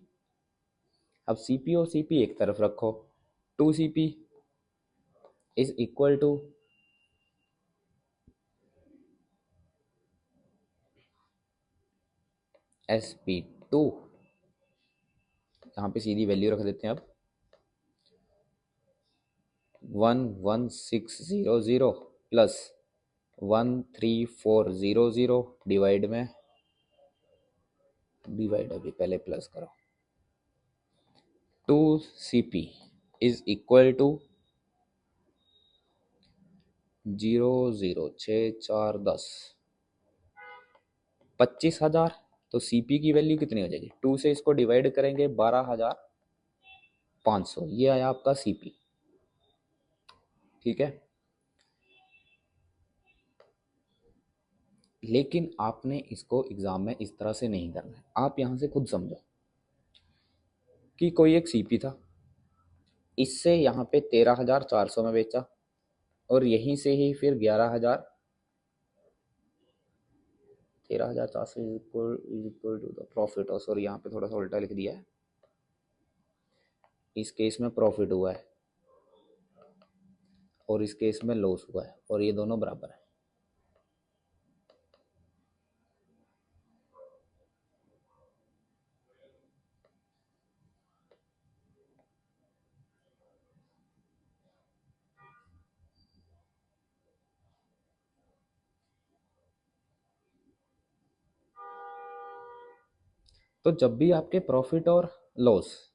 अब सीपी और सीपी एक तरफ रखो, 2CP is equal to SP2। यहाँ पे सीधी वैल्यू रख देते हैं अब 11,600 प्लस 13,400 डिवाइड में, डिवाइड अभी पहले प्लस करो, 2CP इज इक्वल टू 0,06410, 25,000। तो सीपी की वैल्यू कितनी हो जाएगी, 2 से इसको डिवाइड करेंगे 12,500, ये आया आपका सीपी, ठीक है। लेकिन आपने इसको एग्जाम में इस तरह से नहीं करना है, आप यहां से खुद समझो। कि कोई एक सीपी था, इससे यहाँ पे 13,400 में बेचा, और यहीं से ही फिर 13,400 is equal to the profit. और सॉरी, यहाँ पे थोड़ा सा उल्टा लिख दिया है, इस केस में प्रॉफिट हुआ है और इस केस में लॉस हुआ है, और ये दोनों बराबर है। तो जब भी आपके प्रॉफिट और लॉस,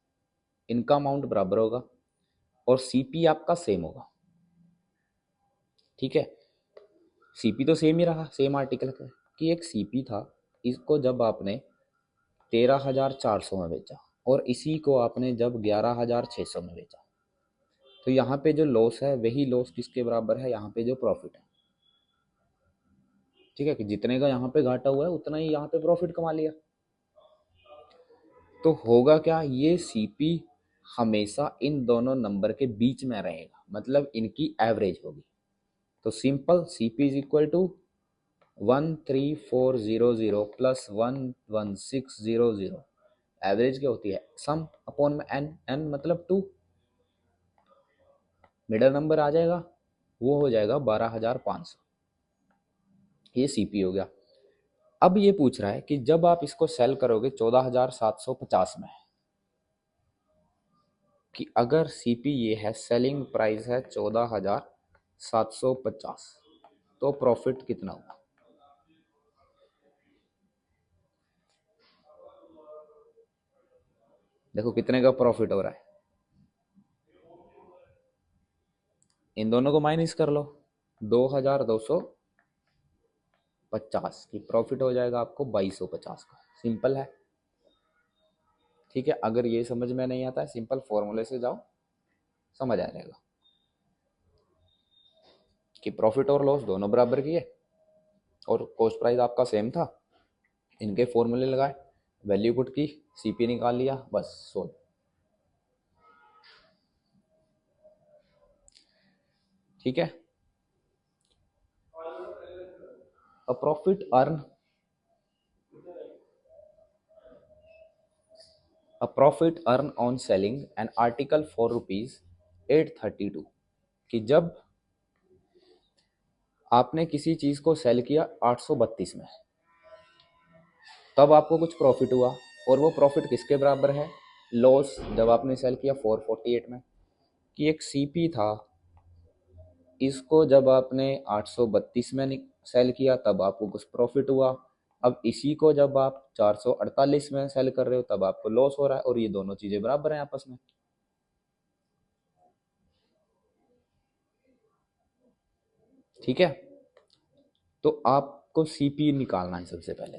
इनका अमाउंट बराबर होगा और सीपी आपका सेम होगा, ठीक है। सीपी तो सेम ही रहा, सेम आर्टिकल का, कि एक सीपी था, इसको जब आपने 13,400 में बेचा और इसी को आपने जब 11,600 में बेचा, तो यहाँ पे जो लॉस है वही लॉस किसके बराबर है, यहाँ पे जो प्रॉफिट है, ठीक है, कि जितने का यहाँ पे घाटा हुआ है उतना ही यहाँ पे प्रॉफिट कमा लिया। तो होगा क्या, ये सीपी हमेशा इन दोनों नंबर के बीच में रहेगा, मतलब इनकी एवरेज होगी। तो simple, CP is equal to 13400 plus 11600, average क्या होती है, सम अपॉन में एन, एन मतलब 2, मिडल नंबर आ जाएगा, वो हो जाएगा 12,500, ये सीपी हो गया। अब ये पूछ रहा है कि जब आप इसको सेल करोगे 14,750 में, कि अगर सीपी ये है, सेलिंग प्राइस है 14,750, तो प्रॉफिट कितना होगा। देखो कितने का प्रॉफिट हो रहा है, इन दोनों को माइनस कर लो, 2,250 की प्रॉफिट हो जाएगा आपको 2,250 का। सिंपल है, ठीक है। अगर ये समझ में नहीं आता है, सिंपल फॉर्मूले से जाओ, समझ आ जाएगा कि प्रॉफिट और लॉस दोनों बराबर की है और कॉस्ट प्राइस आपका सेम था, इनके फॉर्मूले लगाए, वैल्यू पुट की, सीपी निकाल लिया, बस सोल्व। ठीक है। A profit earn A profit earned on selling an article for rupees 832, कि जब आपने किसी चीज को सेल किया 832 में, तब आपको कुछ प्रॉफिट हुआ, और वो प्रॉफिट किसके बराबर है, लॉस जब आपने सेल किया 448 में, कि एक सीपी था, इसको जब आपने 832 में सेल किया तब आपको कुछ प्रॉफिट हुआ, अब इसी को जब आप 448 में सेल कर रहे हो तब आपको लॉस हो रहा है, और ये दोनों चीजें बराबर हैं आपस में। ठीक है। तो आपको सीपी निकालना है सबसे पहले।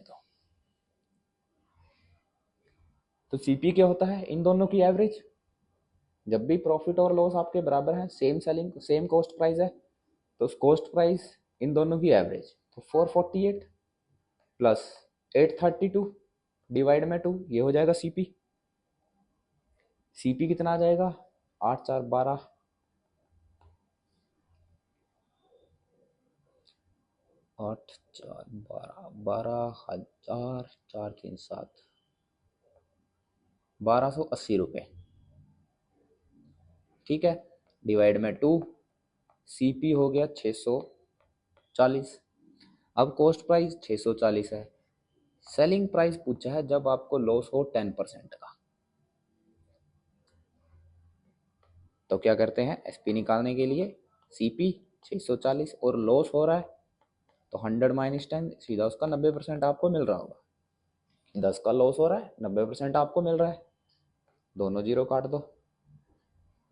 तो सीपी क्या होता है, इन दोनों की एवरेज। जब भी प्रॉफिट और लॉस आपके बराबर है, same selling same cost price है, तो कॉस्ट प्राइस इन दोनों की एवरेज, तो 448 प्लस 832 डिवाइड में 2, ये हो जाएगा सीपी। सीपी कितना आ जाएगा, 8 4 12, 8 4 12, 12,437, 1,280 रुपये, ठीक है, डिवाइड में 2, सीपी हो गया 640। अब कॉस्ट प्राइस 640 है, सेलिंग प्राइस पूछा है जब आपको लॉस हो 10% का, तो क्या करते हैं, एसपी निकालने के लिए सीपी 640 और लॉस हो रहा है, तो 100 माइनस 10, सीधा उसका 90% आपको मिल रहा होगा। 10 का लॉस हो रहा है, 90% आपको मिल रहा है, दोनों जीरो काट दो,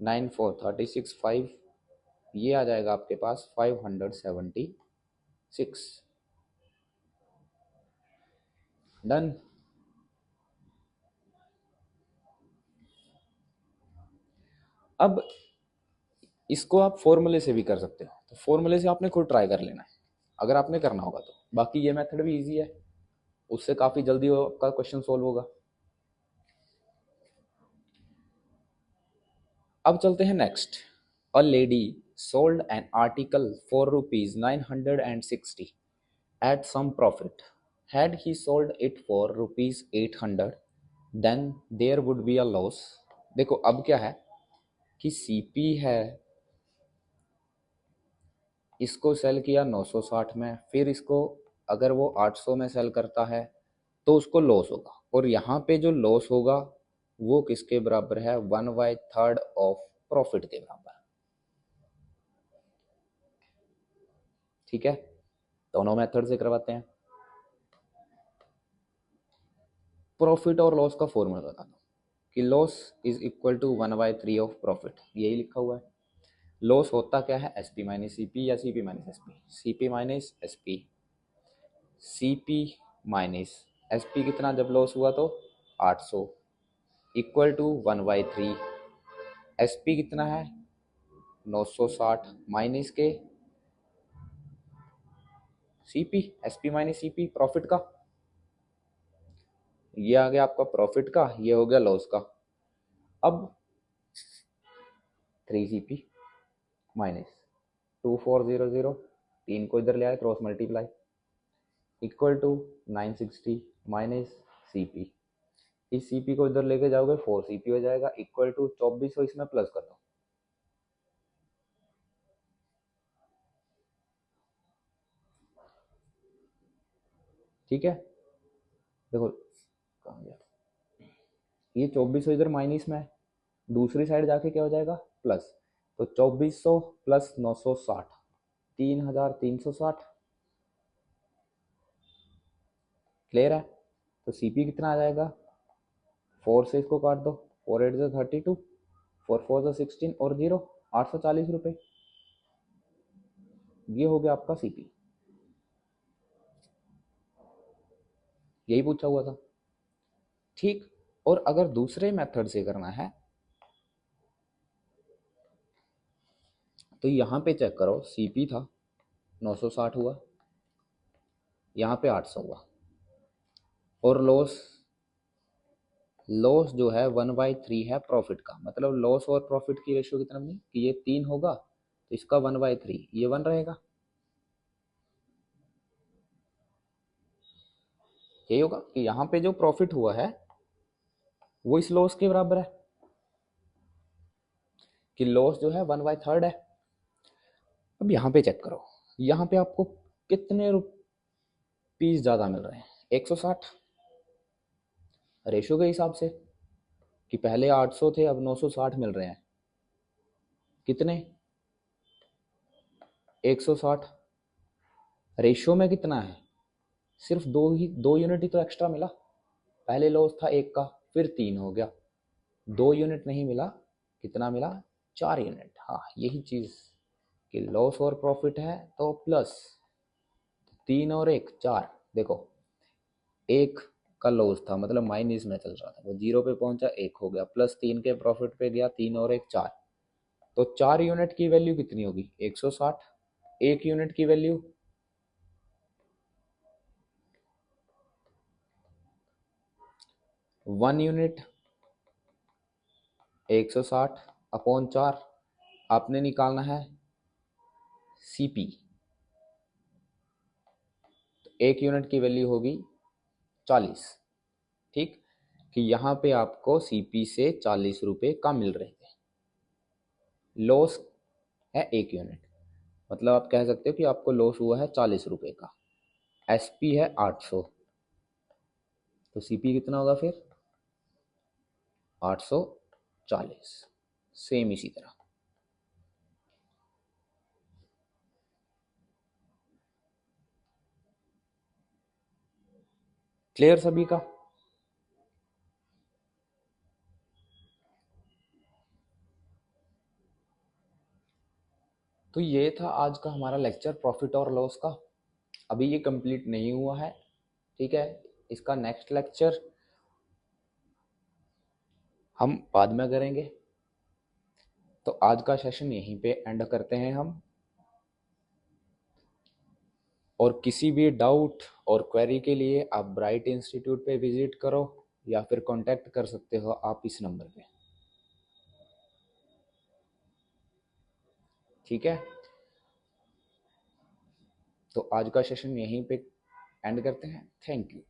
9 4 36 5, ये आ जाएगा आपके पास 576। डन। अब इसको आप फॉर्मूले से भी कर सकते हो, तो फॉर्मूले से आपने खुद ट्राई कर लेना है अगर आपने करना होगा तो, बाकी ये मेथड भी इजी है, उससे काफ़ी जल्दी आपका क्वेश्चन सोल्व होगा। अब चलते हैं next. A lady sold an article for rupees 960 at some profit. Had he sold it for rupees 800, then there would be a loss. देखो अब क्या है कि सीपी है, इसको सेल किया 960 में, फिर इसको अगर वो 800 में सेल करता है तो उसको लॉस होगा, और यहाँ पे जो लॉस होगा वो किसके बराबर है, 1/3 ऑफ प्रॉफिट के बराबर। ठीक है, दोनों मेथड से करवाते हैं। प्रॉफिट और लॉस का फॉर्मूला बता दो कि loss is equal to 1/3 of profit, यही लिखा हुआ है। लॉस होता क्या है, S P minus C P या C P minus S P, C P minus S P, C P minus S P कितना जब लॉस हुआ तो 800 इक्वल टू 1/3, एस पी कितना है 960 माइनस के C P, S P minus C P profit का, ये आ गया आपका प्रॉफिट का, ये हो गया लॉस का। अब 3CP माइनस 2400, 3 को इधर ले आए cross multiply, equal to 960 minus CP, इस CP को इधर लेके जाओगे 4CP हो जाएगा, इक्वल टू 2400 इसमें प्लस कर दो, ठीक है। देखो कहाँ गया, ये 2400 इधर माइनस में है, दूसरी साइड जाके क्या हो जाएगा प्लस, तो 2400 प्लस 960 3360, क्लियर है। तो सीपी कितना आ जाएगा, 4 से इसको काट दो, 4 8 से 32, 4 4 से 16 और 0 840 रुपये, ये हो गया आपका सीपी, यही पूछा हुआ था। ठीक, और अगर दूसरे मेथड से करना है तो यहाँ पे चेक करो, सीपी था 960 हुआ, यहाँ पे 800 हुआ, और लॉस लॉस जो है 1/3 है प्रॉफिट का, मतलब लॉस और प्रॉफिट की रेशियो कितना बनी कि ये 3 होगा तो इसका 1/3 ये 1 रहेगा, यही होगा कि यहाँ पे जो प्रॉफिट हुआ है वो इस लॉस के बराबर है, कि लॉस जो है 1/3 है। अब यहाँ पे चेक करो, यहाँ पे आपको कितने रुपीस ज़्यादा मिल रहे हैं, 160 रेशो के हिसाब से, कि पहले 800 थे अब 960 मिल रहे हैं, कितने 160, रेशो में कितना है, सिर्फ 2 यूनिट ही तो एक्स्ट्रा मिला, पहले लॉस था 1 का फिर 3 हो गया, 2 यूनिट नहीं मिला, कितना मिला 4 यूनिट। हाँ यही चीज़ कि लॉस और प्रॉफिट है तो प्लस 3 और 1 4, देखो 1 का लॉस था मतलब माइनस में चल रहा था, वो 0 पे पहुंचा 1 हो गया, प्लस 3 के प्रॉफिट पे गया 3 और 1 4, तो 4 यूनिट की वैल्यू कितनी होगी 160, 1 यूनिट की वैल्यू 1 यूनिट 160 अपॉन 4, आपने निकालना है सीपी, तो 1 यूनिट की वैल्यू होगी 40, ठीक, कि यहाँ पे आपको सीपी से 40 रुपये कम मिल रहे थे, लॉस है 1 यूनिट, मतलब आप कह सकते हो कि आपको लॉस हुआ है 40 रुपये का, एसपी है 800, तो सीपी कितना होगा फिर 840, सेम इसी तरह। क्लियर सभी का। तो ये था आज का हमारा लेक्चर प्रॉफिट और लॉस का, अभी ये कंप्लीट नहीं हुआ है, ठीक है, इसका नेक्स्ट लेक्चर हम बाद में करेंगे। तो आज का सेशन यहीं पे एंड करते हैं हम, और किसी भी डाउट और क्वेरी के लिए आप ब्राइट इंस्टीट्यूट पे विजिट करो या फिर कांटेक्ट कर सकते हो आप इस नंबर पे। ठीक है, तो आज का सेशन यहीं पे एंड करते हैं। Thank you.